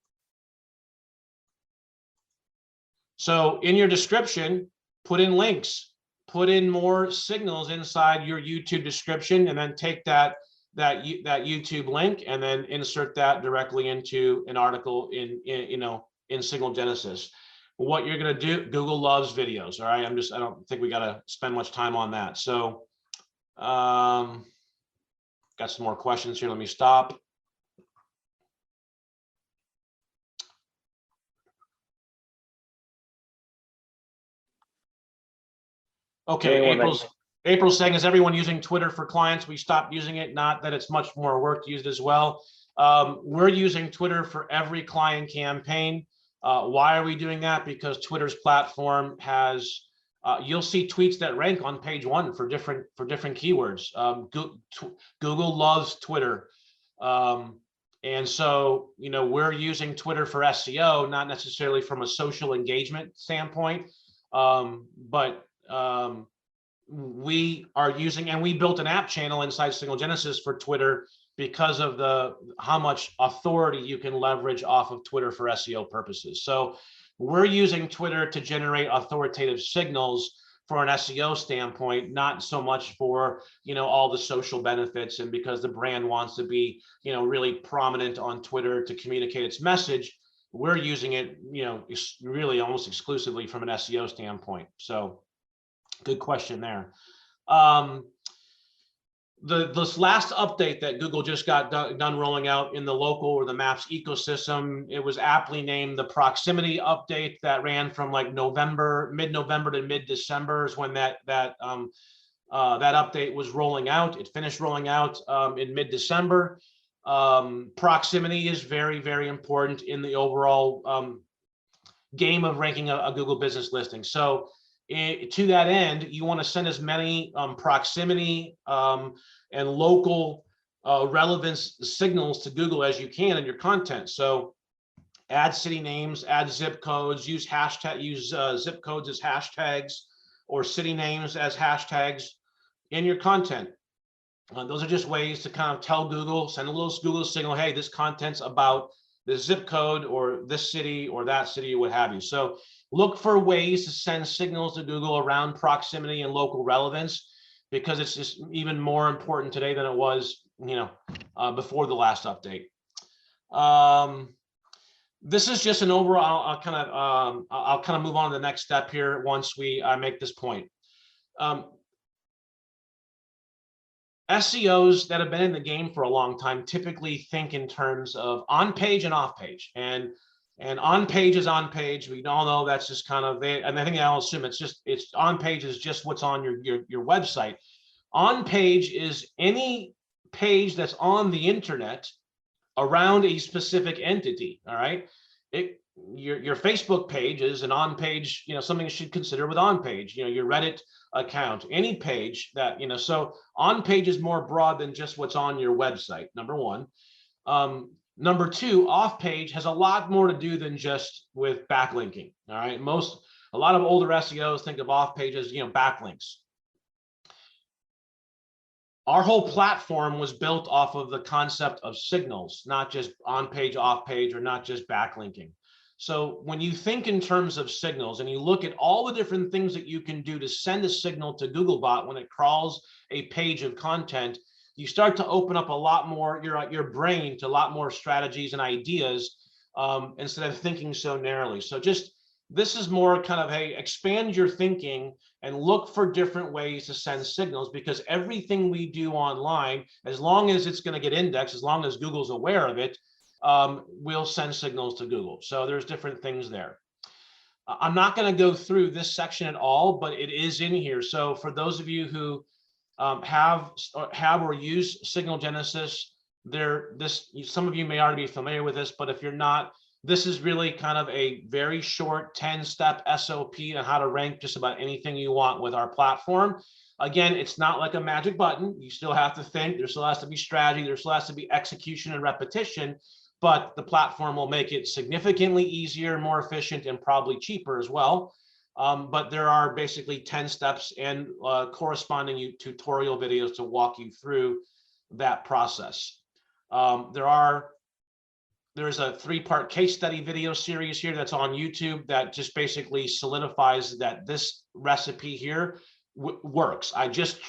C: So in your description, put in links, put in more signals inside your YouTube description, and then take that YouTube link and then insert that directly into an article in Signal Genesys. What you're going to do, Google loves videos. All right. I don't think we got to spend much time on that. So, got some more questions here. Let me stop. Okay, April's saying, is everyone using Twitter for clients? We stopped using it, not that it's much more work to use it as well. We're using Twitter for every client campaign. Why are we doing that? Because Twitter's platform has, you'll see tweets that rank on page 1 for different keywords. Google loves Twitter. And so, we're using Twitter for SEO, not necessarily from a social engagement standpoint, but we are using, and we built an app channel inside Signal Genesys for Twitter because of how much authority you can leverage off of Twitter for SEO purposes. So we're using Twitter to generate authoritative signals for an SEO standpoint, not so much for, all the social benefits, and because the brand wants to be, really prominent on Twitter to communicate its message. We're using it, really almost exclusively from an SEO standpoint. So good question there. This last update that Google just got done rolling out in the local or the Maps ecosystem, it was aptly named the proximity update that ran from like mid-November to mid-December is when that update was rolling out. It finished rolling out in mid-December. Proximity is very, very important in the overall game of ranking a Google business listing. So to that end, you want to send as many proximity and local relevance signals to Google as you can in your content. So add city names, add zip codes, use zip codes as hashtags or city names as hashtags in your content. Those are just ways to kind of tell Google, send a little Google signal, hey, this content's about this zip code or this city or that city or what have you. So look for ways to send signals to Google around proximity and local relevance, because it's just even more important today than it was, before the last update. This is just an overall. I'll kind of move on to the next step here once I make this point. SEOs that have been in the game for a long time typically think in terms of on page and off page, and on page is on page. We all know that's just kind of it. And I think I'll assume it's on page is just what's on your website. On page is any page that's on the internet around a specific entity. All right. Your Facebook page is an on page, something you should consider with on page, your Reddit account, any page that, so on page is more broad than just what's on your website. Number one. Number two, off page has a lot more to do than just with backlinking. All right. A lot of older SEOs think of off page as, backlinks. Our whole platform was built off of the concept of signals, not just on page, off page, or not just backlinking. So when you think in terms of signals and you look at all the different things that you can do to send a signal to Googlebot when it crawls a page of content, you start to open up a lot more your brain to a lot more strategies and ideas instead of thinking so narrowly. So this is more kind of, hey, expand your thinking and look for different ways to send signals, because everything we do online, as long as it's going to get indexed, as long as Google's aware of it, we'll send signals to Google. So there's different things there. I'm not going to go through this section at all, but it is in here. So for those of you who have or use Signal Genesys, some of you may already be familiar with this, but if you're not, this is really kind of a very short 10-step SOP on how to rank just about anything you want with our platform. Again, it's not like a magic button. You still have to think. There still has to be strategy. There still has to be execution and repetition, but the platform will make it significantly easier, more efficient, and probably cheaper as well. but there are basically 10 steps and corresponding tutorial videos to walk you through that process. There's a 3-part case study video series here that's on YouTube that just basically solidifies that this recipe here works. I just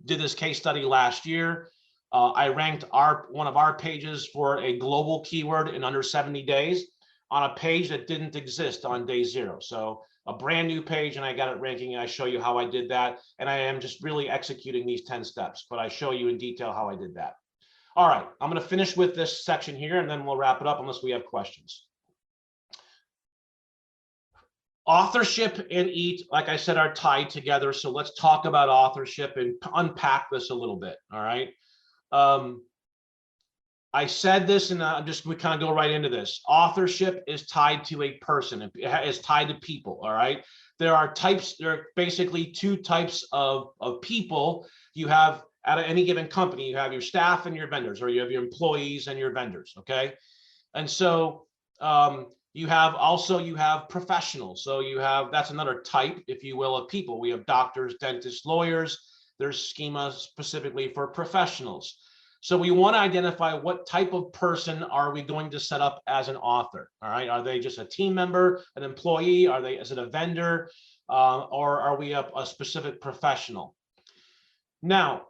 C: did this case study last year. I ranked one of our pages for a global keyword in under 70 days on a page that didn't exist on day 0. So a brand new page, and I got it ranking, and I show you how I did that. And I am just really executing these 10 steps, but I show you in detail how I did that. All right, I'm going to finish with this section here, and then we'll wrap it up unless we have questions. Authorship and EAT, like I said, are tied together. So let's talk about authorship and unpack this a little bit. All right. I said this, and we kind of go right into this. Authorship is tied to a person. It is tied to people. All right. There are basically 2 types of people. You have at any given company, you have your staff and your vendors, or you have your employees and your vendors. Okay. And so you have professionals. So that's another type, if you will, of people. We have doctors, dentists, lawyers. There's schema specifically for professionals. So we want to identify what type of person are we going to set up as an author. All right. Are they just a team member, an employee? Is it a vendor? Or are we a specific professional? Now,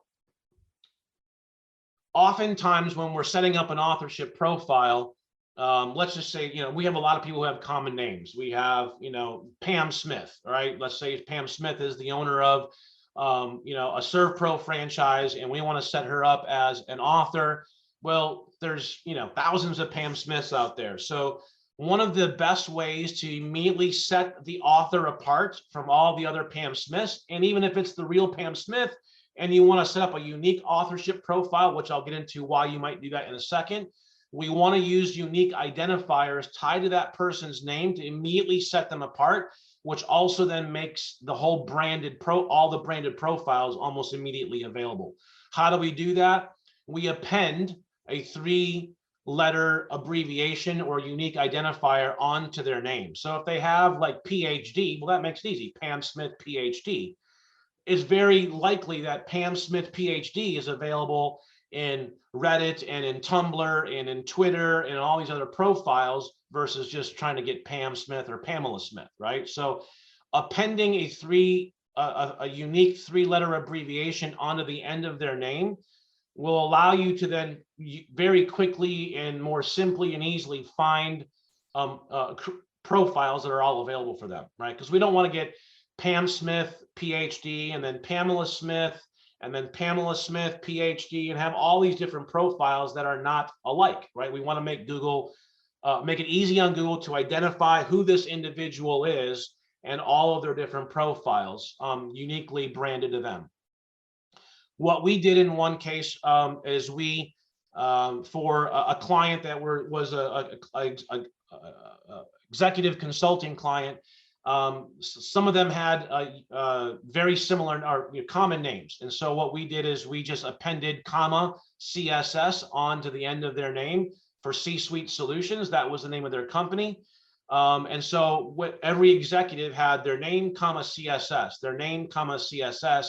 C: oftentimes when we're setting up an authorship profile, let's just say, we have a lot of people who have common names. We have, Pam Smith, right? Let's say Pam Smith is the owner of, a ServPro franchise, and we want to set her up as an author. Well, there's, thousands of Pam Smiths out there. So one of the best ways to immediately set the author apart from all the other Pam Smiths, and even if it's the real Pam Smith, and you want to set up a unique authorship profile, which I'll get into why you might do that in a second, we want to use unique identifiers tied to that person's name to immediately set them apart, which also then makes the whole all the branded profiles almost immediately available. How do we do that? We append a 3-letter abbreviation or unique identifier onto their name. So if they have like PhD, well, that makes it easy. Pam Smith, PhD. It's very likely that Pam Smith, PhD is available in Reddit and in Tumblr and in Twitter and all these other profiles versus just trying to get Pam Smith or Pamela Smith, right? So appending a unique 3-letter abbreviation onto the end of their name will allow you to then very quickly and more simply and easily find profiles that are all available for them, right? Because we don't want to get Pam Smith, PhD, and then Pamela Smith, and then Pamela Smith, PhD, and have all these different profiles that are not alike, right? We want to make make it easy on Google to identify who this individual is and all of their different profiles uniquely branded to them. What we did in one case is we, for a client that was a executive consulting client, some of them had very similar or common names. And so what we did is we just appended comma CSS onto the end of their name for C-Suite Solutions. That was the name of their company. And so every executive had their name, comma CSS, their name, comma CSS.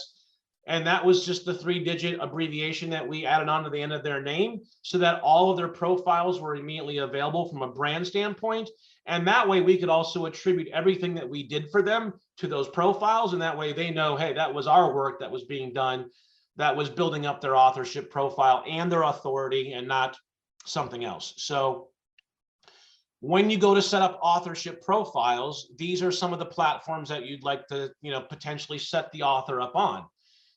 C: And that was just the 3-digit abbreviation that we added on to the end of their name so that all of their profiles were immediately available from a brand standpoint. And that way we could also attribute everything that we did for them to those profiles. And that way they know, hey, that was our work that was being done, that was building up their authorship profile and their authority and not something else. So when you go to set up authorship profiles, these are some of the platforms that you'd like to, potentially set the author up on.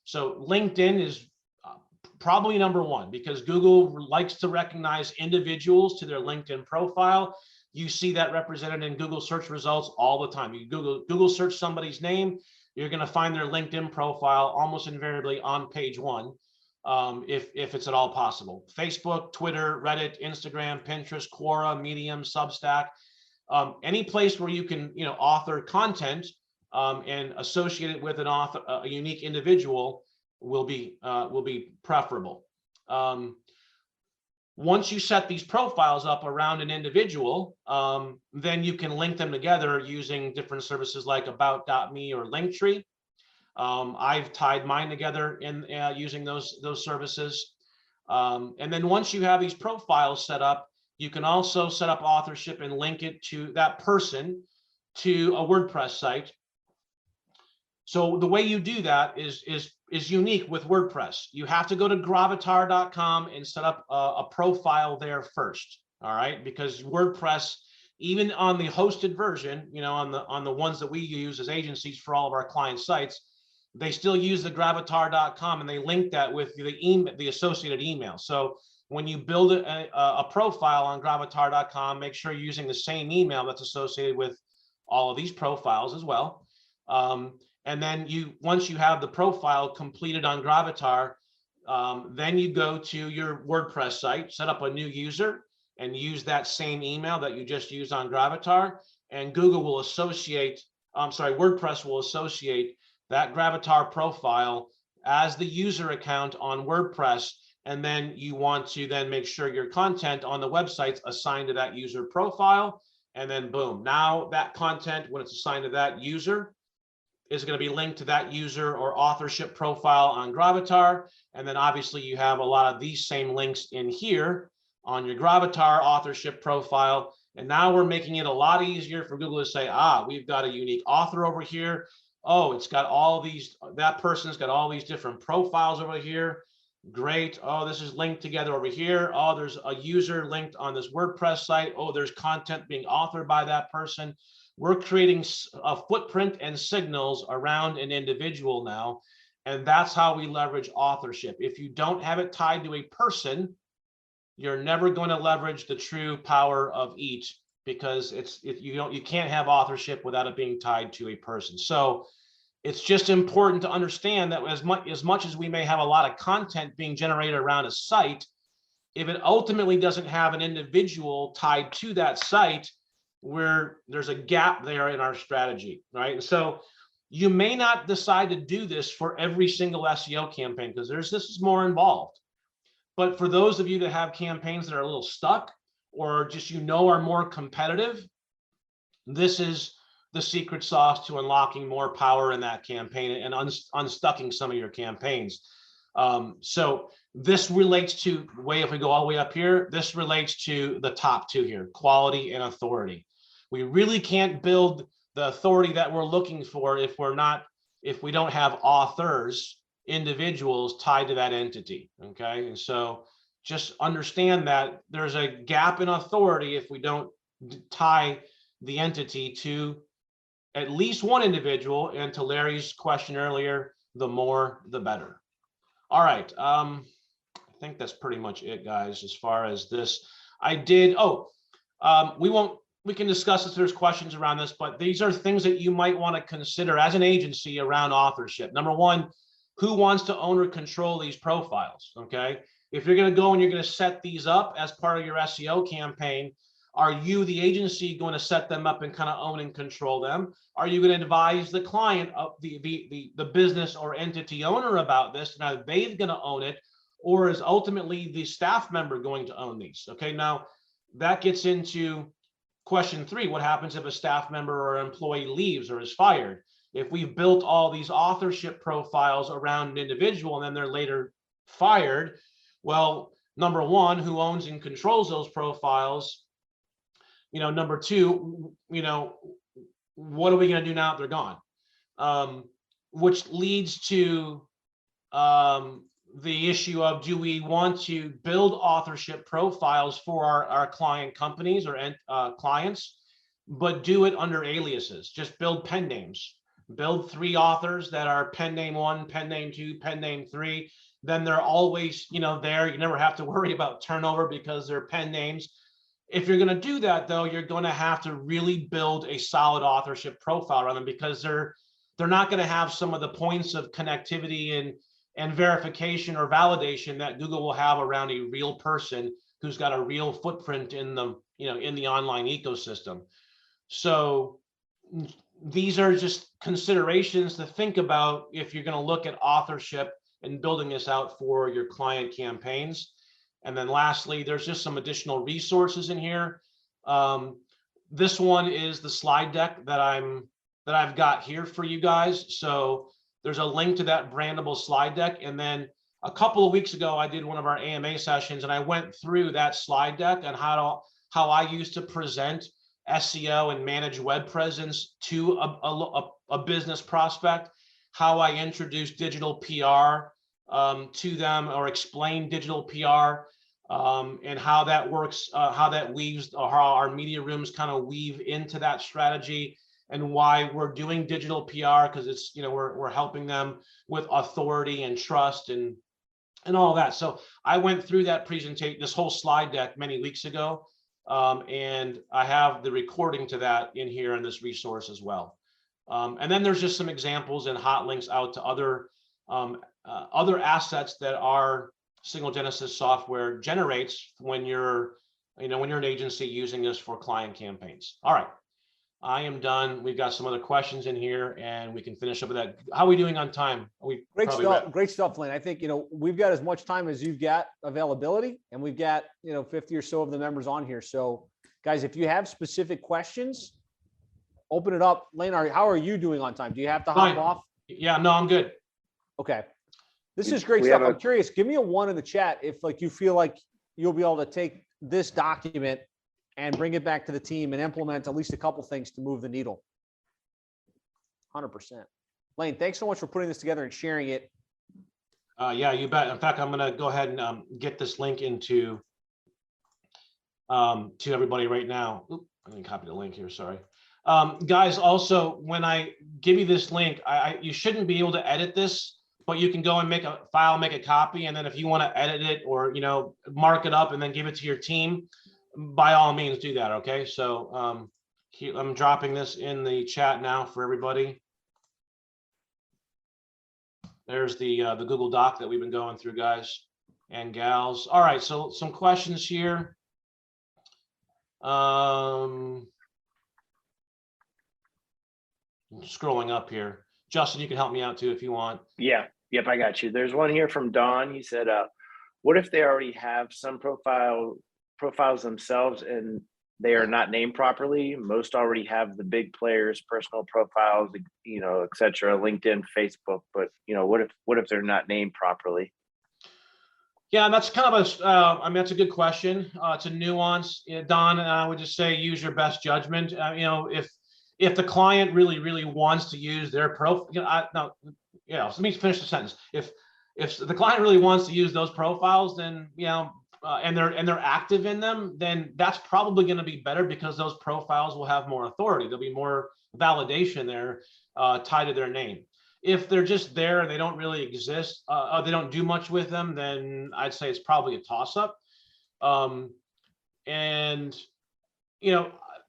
C: So LinkedIn is probably number 1 because Google likes to recognize individuals to their LinkedIn profile. You see that represented in Google search results all the time. You Google search somebody's name, you're going to find their LinkedIn profile almost invariably on page 1, if it's at all possible. Facebook, Twitter, Reddit, Instagram, Pinterest, Quora, Medium, Substack, any place where you can author content and associate it with an author, a unique individual will be preferable. once you set these profiles up around an individual, then you can link them together using different services like About.me or Linktree. I've tied mine together in using those services. And then once you have these profiles set up, you can also set up authorship and link it to that person to a WordPress site. So the way you do that is unique with WordPress. You have to go to gravatar.com and set up a profile there first. All right, because WordPress, even on the hosted version, you know, on the ones that we use as agencies for all of our client sites, they still use the gravatar.com and they link that with the associated email. So when you build a profile on gravatar.com, make sure you're using the same email that's associated with all of these profiles as well. And then once you have the profile completed on Gravatar, then you go to your WordPress site, set up a new user, and use that same email that you just used on Gravatar. And Google will WordPress will associate that Gravatar profile as the user account on WordPress. And then you want to then make sure your content on the website's assigned to that user profile. And then boom, now that content, when it's assigned to that user, is going to be linked to that user or authorship profile on Gravatar. And then obviously you have a lot of these same links in here on your Gravatar authorship profile. And now we're making it a lot easier for Google to say, we've got a unique author over here. Oh, it's got all these, that person's got all these different profiles over here. Great. Oh, this is linked together over here. Oh, there's a user linked on this WordPress site. Oh, there's content being authored by that person. We're creating a footprint and signals around an individual now. And that's how we leverage authorship. If you don't have it tied to a person, you're never going to leverage the true power of each, because you can't have authorship without it being tied to a person. So it's just important to understand that as much as we may have a lot of content being generated around a site, if it ultimately doesn't have an individual tied to that site, where there's a gap there in our strategy, right? And so you may not decide to do this for every single SEO campaign, because this is more involved. But for those of you that have campaigns that are a little stuck, or just are more competitive, this is the secret sauce to unlocking more power in that campaign and unstucking some of your campaigns. So this relates to if we go all the way up here, this relates to the top two here, quality and authority. We really can't build the authority that we're looking for if we don't have authors, individuals tied to that entity. Okay. And so just understand that there's a gap in authority if we don't tie the entity to at least one individual. And to Larry's question earlier, the more, the better. All right. I think that's pretty much it, guys, as far as this. We can discuss if there's questions around this, but these are things that you might want to consider as an agency around authorship. Number one, who wants to own or control these profiles? Okay. If you're going to go and you're going to set these up as part of your SEO campaign, are you, the agency, going to set them up and kind of own and control them? Are you going to advise the client of the business or entity owner about this? Now they're going to own it, or is ultimately the staff member going to own these? Okay. Now that gets into question 3. What happens if a staff member or employee leaves or is fired? If we've built all these authorship profiles around an individual and then they're later fired, well, number one, who owns and controls those profiles? Number two, what are we going to do now that they're gone? Which leads to the issue of, do we want to build authorship profiles for our client companies or clients, but do it under aliases? Just build pen names. Build 3 authors that are pen name 1, pen name 2, pen name 3. Then they're always, there. You never have to worry about turnover because they're pen names. If you're going to do that, though, you're going to have to really build a solid authorship profile around them, because they're not going to have some of the points of connectivity and verification or validation that Google will have around a real person who's got a real footprint in the online ecosystem. So these are just considerations to think about if you're going to look at authorship and building this out for your client campaigns. And then lastly, there's just some additional resources in here. This one is the slide deck that I've got here for you guys. So there's a link to that brandable slide deck. And then a couple of weeks ago, I did one of our AMA sessions, and I went through that slide deck and how I used to present SEO and manage web presence to a business prospect, how I introduce digital PR to them, or explain digital PR, and how that works, how that weaves, or how our media rooms kind of weave into that strategy, and why we're doing digital PR, because it's, we're helping them with authority and trust and all that. So I went through that presentation, this whole slide deck, many weeks ago. And I have the recording to that in here in this resource as well. And then there's just some examples and hot links out to other assets that our Signal Genesys software generates when you're an agency using this for client campaigns. All right, I am done. We've got some other questions in here, and we can finish up with that. How are we doing on time? Great
B: stuff, Lane. I think, we've got as much time as you've got availability, and we've got, 50 or so of the members on here. So guys, if you have specific questions, open it up. Lane, how are you doing on time? Do you have to hop off?
C: Yeah, no, I'm good.
B: Okay. This is great stuff. I'm curious, give me a 1 in the chat if you feel like you'll be able to take this document and bring it back to the team and implement at least a couple things to move the needle. 100%. Lane, thanks so much for putting this together and sharing it.
C: Yeah, you bet. In fact, I'm going to go ahead and get this link into to everybody right now. Oop, let me copy the link here. Sorry. Guys, also, when I give you this link, you shouldn't be able to edit this, but you can go and make a file, make a copy. And then if you want to edit it or, mark it up and then give it to your team, by all means do that. Okay. So I'm dropping this in the chat now for everybody. There's the Google Doc that we've been going through, guys and gals. All right. So some questions here. Scrolling up here. Justin, you can help me out too if you want.
D: Yeah. Yep. I got you. There's one here from Don. He said, what if they already have some profiles themselves and they are not named properly? Most already have the big players' personal profiles, et cetera, LinkedIn, Facebook, but what if they're not named properly?
C: Yeah, that's kind of that's a good question. It's a nuance, Don, and I would just say use your best judgment. If the client really wants to use their profile, let me finish the sentence. If the client really wants to use those profiles, then and they're active in them, then that's probably going to be better, because those profiles will have more authority. There'll be more validation there tied to their name. If they're just there and they don't really exist, they don't do much with them, then I'd say it's probably a toss-up. And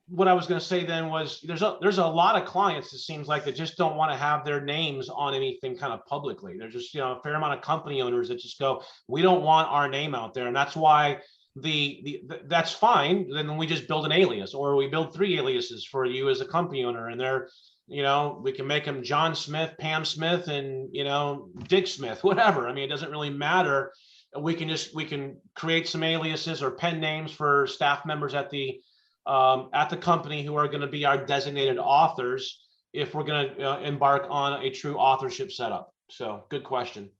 C: what I was going to say then was there's a lot of clients, it seems like, that just don't want to have their names on anything kind of publicly. There's just a fair amount of company owners that just go, we don't want our name out there, and that's why that's fine. Then we just build an alias, or we build 3 aliases for you as a company owner, and they're we can make them John Smith, Pam Smith, and Dick Smith, whatever. I mean, it doesn't really matter. We can create some aliases or pen names for staff members at the company who are going to be our designated authors if we're going to embark on a true authorship setup. So good question.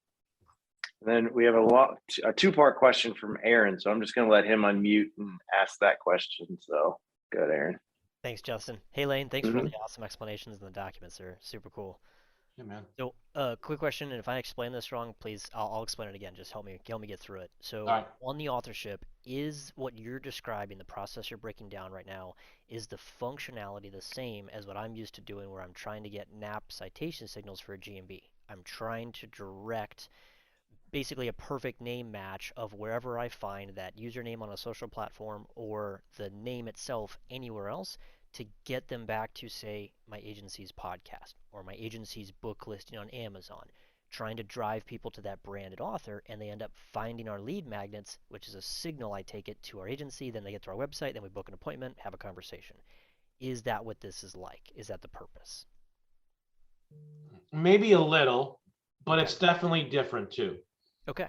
D: Then we have a 2-part question from Aaron. So I'm just going to let him unmute and ask that question. So go ahead, Aaron.
F: Thanks, Justin. Hey, Lane, thanks for all the awesome explanations in the documents. They're super cool.
C: Yeah, man.
F: So quick question, and if I explain this wrong, please, I'll explain it again. Just help me get through it. So on the authorship, is what you're describing, the process you're breaking down right now, is the functionality the same as what I'm used to doing, where I'm trying to get NAP citation signals for a GMB? I'm trying to direct basically a perfect name match of wherever I find that username on a social platform or the name itself anywhere else, to get them back to, say, my agency's podcast or my agency's book listing on Amazon, trying to drive people to that branded author, and they end up finding our lead magnets, which is a signal. I take it to our agency, then they get to our website, then we book an appointment, have a conversation. Is that what this is like? Is that the purpose?
C: Maybe a little, but it's definitely different too.
F: Okay.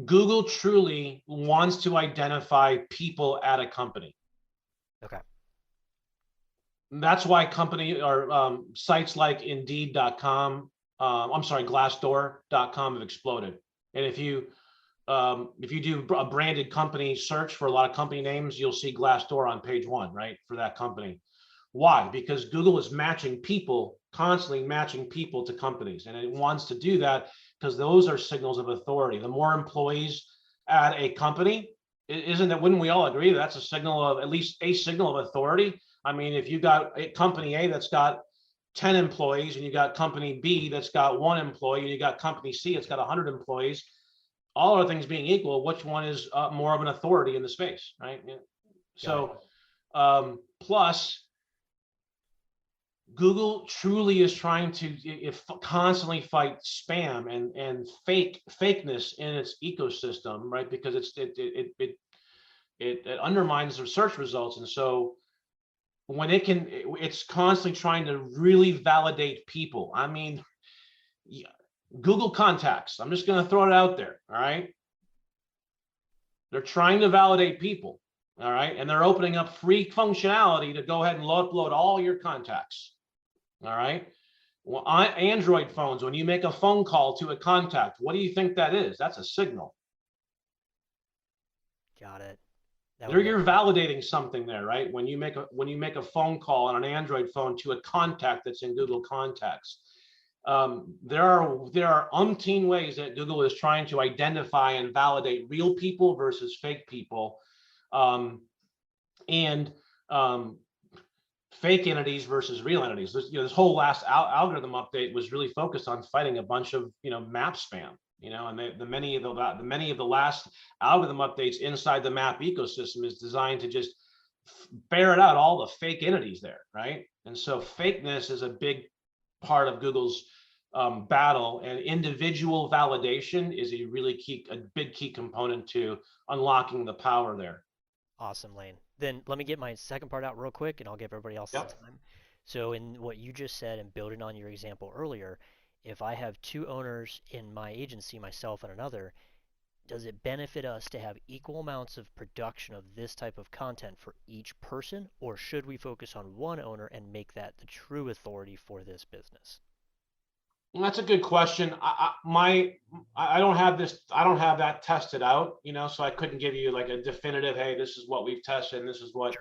C: Google truly wants to identify people at a company.
F: Okay.
C: That's why company or sites like Indeed.com, Glassdoor.com have exploded. And if you do a branded company search for a lot of company names, you'll see Glassdoor on page 1, right, for that company. Why? Because Google is matching people, constantly matching people to companies, and it wants to do that because those are signals of authority. The more employees at a company, wouldn't we all agree that's a signal of, at least a signal of authority? I mean, if you got a company A that's got 10 employees and you got company B that's got 1 employee and you got company C that's got 100 employees, all other things being equal, which one is more of an authority in the space, right? Yeah. So plus Google truly is trying to constantly fight spam and fakeness in its ecosystem, right? Because it undermines their search results. And so when it's constantly trying to really validate people. I mean, Google Contacts, I'm just going to throw it out there. All right. They're trying to validate people. All right. And they're opening up free functionality to go ahead and upload all your contacts. All right. Well, on Android phones, when you make a phone call to a contact, what do you think that is? That's a signal.
F: Got it.
C: You're validating something there, right? When you make a phone call on an Android phone to a contact that's in Google Contacts, there are umpteen ways that Google is trying to identify and validate real people versus fake people, and fake entities versus real entities. This whole last algorithm update was really focused on fighting a bunch of map spam. And the many of the last algorithm updates inside the map ecosystem is designed to just ferret out all the fake entities there, right? And so fakeness is a big part of Google's battle, and individual validation is a big key component to unlocking the power there.
F: Awesome, Lane. Then let me get my second part out real quick, and I'll give everybody else some time. So in what you just said, and building on your example earlier, if I have 2 owners in my agency, myself and another, does it benefit us to have equal amounts of production of this type of content for each person, or should we focus on one owner and make that the true authority for this business?
C: Well, that's a good question. I don't have that tested out, so I couldn't give you like a definitive, hey, this is what we've tested and this is what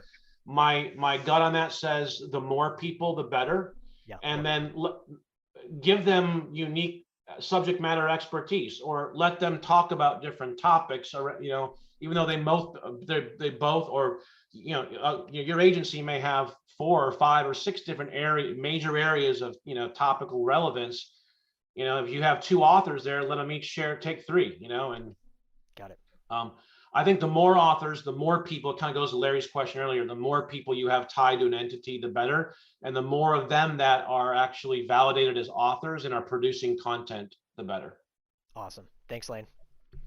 C: my gut on that says. The more people, the better. Yeah. And then give them unique subject matter expertise, or let them talk about different topics, or even though they both or your agency may have 4 or 5 or 6 different major areas of topical relevance. If you have 2 authors there, let them each take 3, and
F: got it.
C: I think the more authors, the more people, it kind of goes to Larry's question earlier, the more people you have tied to an entity, the better. And the more of them that are actually validated as authors and are producing content, the better.
F: Awesome. Thanks, Lane.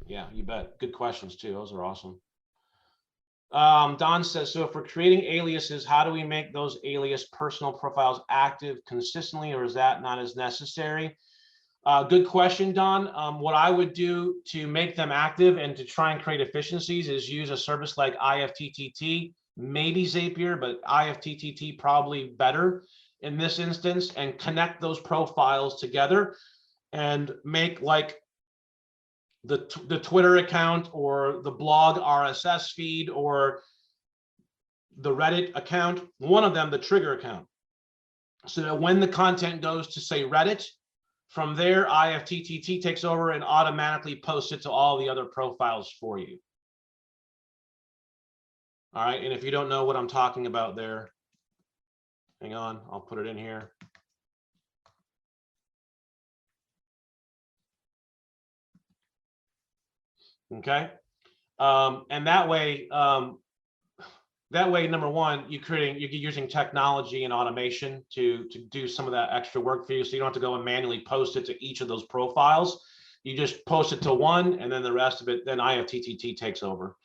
C: Yeah, you bet. Good questions too. Those are awesome. Don says, so if we're creating aliases, how do we make those alias personal profiles active consistently, or is that not as necessary? Good question, Don. What I would do to make them active and to try and create efficiencies is use a service like IFTTT, maybe Zapier, but IFTTT probably better in this instance, and connect those profiles together and make like the Twitter account or the blog RSS feed or the Reddit account, one of them the trigger account, so that when the content goes to, say, Reddit, from there, IFTTT takes over and automatically posts it to all the other profiles for you. All right, and if you don't know what I'm talking about there, hang on, I'll put it in here. Okay, and that way, number one, you're using technology and automation to do some of that extra work for you, so you don't have to go and manually post it to each of those profiles. You just post it to one, and then the rest of it, then IFTTT takes over.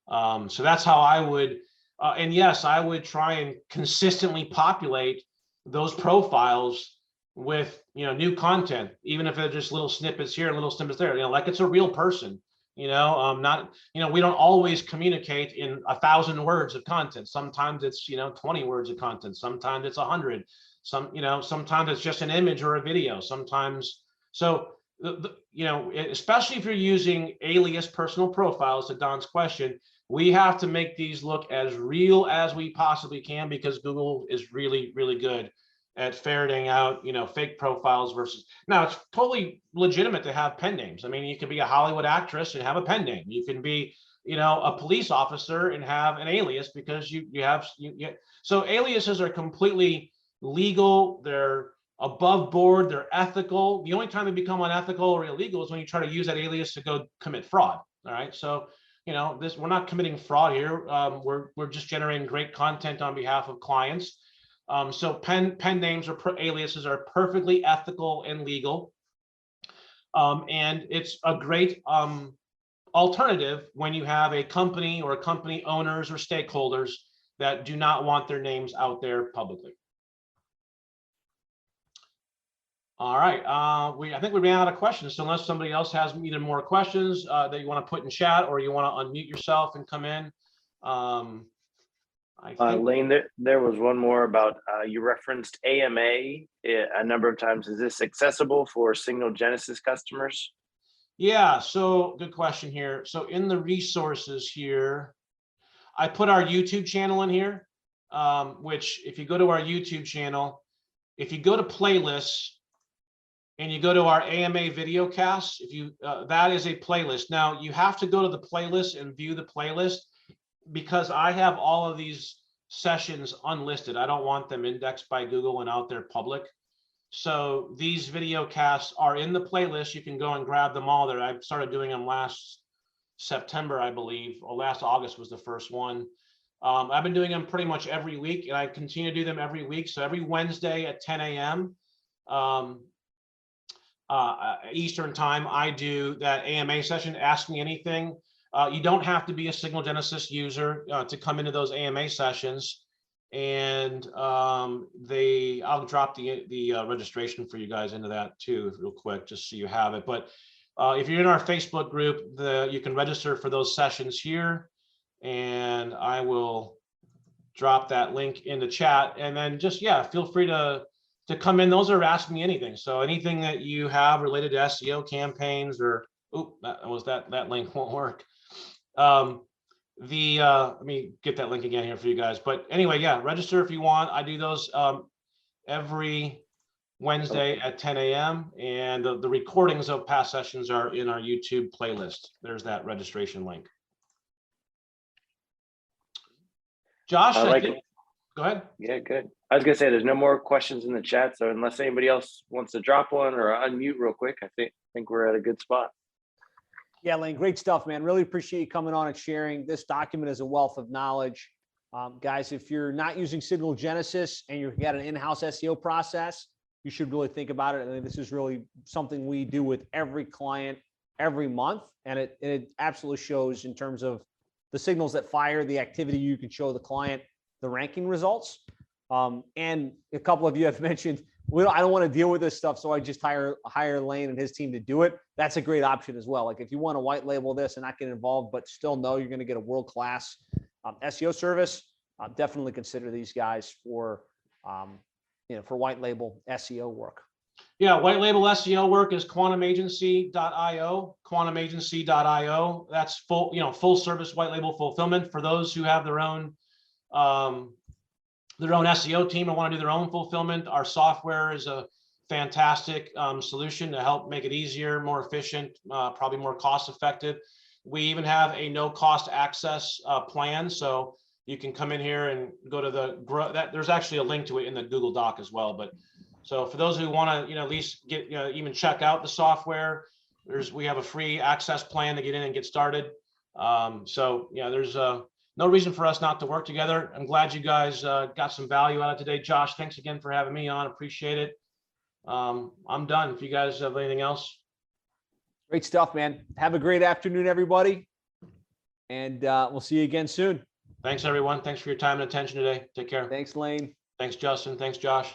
C: So that's how I would, and yes, I would try and consistently populate those profiles with new content, even if they're just little snippets here, little snippets there. Like it's a real person. Not, we don't always communicate in 1,000 words of content. Sometimes it's 20 words of content. Sometimes it's 100. Sometimes it's just an image or a video. Sometimes so. Especially if you're using alias personal profiles, to Don's question, we have to make these look as real as we possibly can, because Google is really, really good at ferreting out, fake profiles versus. Now, it's totally legitimate to have pen names. I mean, you can be a Hollywood actress and have a pen name. You can be, a police officer and have an alias, because you have. So aliases are completely legal. They're above board, they're ethical. The only time they become unethical or illegal is when you try to use that alias to go commit fraud. All right, so we're not committing fraud here. We're just generating great content on behalf of clients. So pen names or aliases are perfectly ethical and legal, and it's a great alternative when you have a company or company owners or stakeholders that do not want their names out there publicly. All right, I think we ran out of questions. So unless somebody else has either more questions that you want to put in chat, or you want to unmute yourself and come in. I think
D: Lane, there was one more about you referenced AMA a number of times. Is this accessible for Signal Genesys customers?
C: Yeah, so good question here. So in the resources here, I put our YouTube channel in here, which if you go to our YouTube channel, if you go to playlists, and you go to our AMA video cast, if you that is a playlist. Now you have to go to the playlist and view the playlist, because I have all of these sessions unlisted. I don't want them indexed by Google and out there public. So these video casts are in the playlist. You can go and grab them all there. I started doing them last September, I believe, or last August was the first one. I've been doing them pretty much every week, and I continue to do them every week. So every Wednesday at 10 a.m. Eastern time, I do that AMA session, Ask Me Anything. You don't have to be a Signal Genesys user to come into those AMA sessions, and I'll drop the registration for you guys into that too real quick, just so you have it. But if you're in our Facebook group, you can register for those sessions here, and I will drop that link in the chat, and then just feel free to come in. Those are Ask Me Anything. So anything that you have related to SEO campaigns, or that link won't work. Let me get that link again here for you guys. But anyway, register if you want. I do those every Wednesday at 10 a.m. and the recordings of past sessions are in our YouTube playlist. There's that registration link. Josh, go ahead.
D: Yeah, good. I was gonna say there's no more questions in the chat, so unless anybody else wants to drop one or unmute real quick, I think we're at a good spot.
B: Yeah, Lane, great stuff, man. Really appreciate you coming on and sharing. This document is a wealth of knowledge. Guys, if you're not using Signal Genesys and you've got an in-house SEO process, you should really think about it. I think this is really something we do with every client every month, and it absolutely shows in terms of the signals that fire, the activity you can show the client, the ranking results. And a couple of you have mentioned, I don't want to deal with this stuff, so I just hire Lane and his team to do it. That's a great option as well. Like if you want to white label this and not get involved, but still know you're going to get a world-class SEO service, definitely consider these guys for white label SEO work.
C: Yeah, white label SEO work is quantumagency.io, quantumagency.io. That's full service white label fulfillment for those who have their own SEO team and want to do their own fulfillment. Our software is a fantastic solution to help make it easier, more efficient, probably more cost effective. We even have a no cost access plan. So you can come in here and go to there's actually a link to it in the Google Doc as well. But so for those who want to, at least get, even check out the software, we have a free access plan to get in and get started. There's no reason for us not to work together. I'm glad you guys got some value out of today. Josh, thanks again for having me on. Appreciate it. I'm done. If you guys have anything else.
B: Great stuff, man. Have a great afternoon, everybody. And we'll see you again soon.
C: Thanks, everyone. Thanks for your time and attention today. Take care.
B: Thanks, Lane.
C: Thanks, Justin. Thanks, Josh.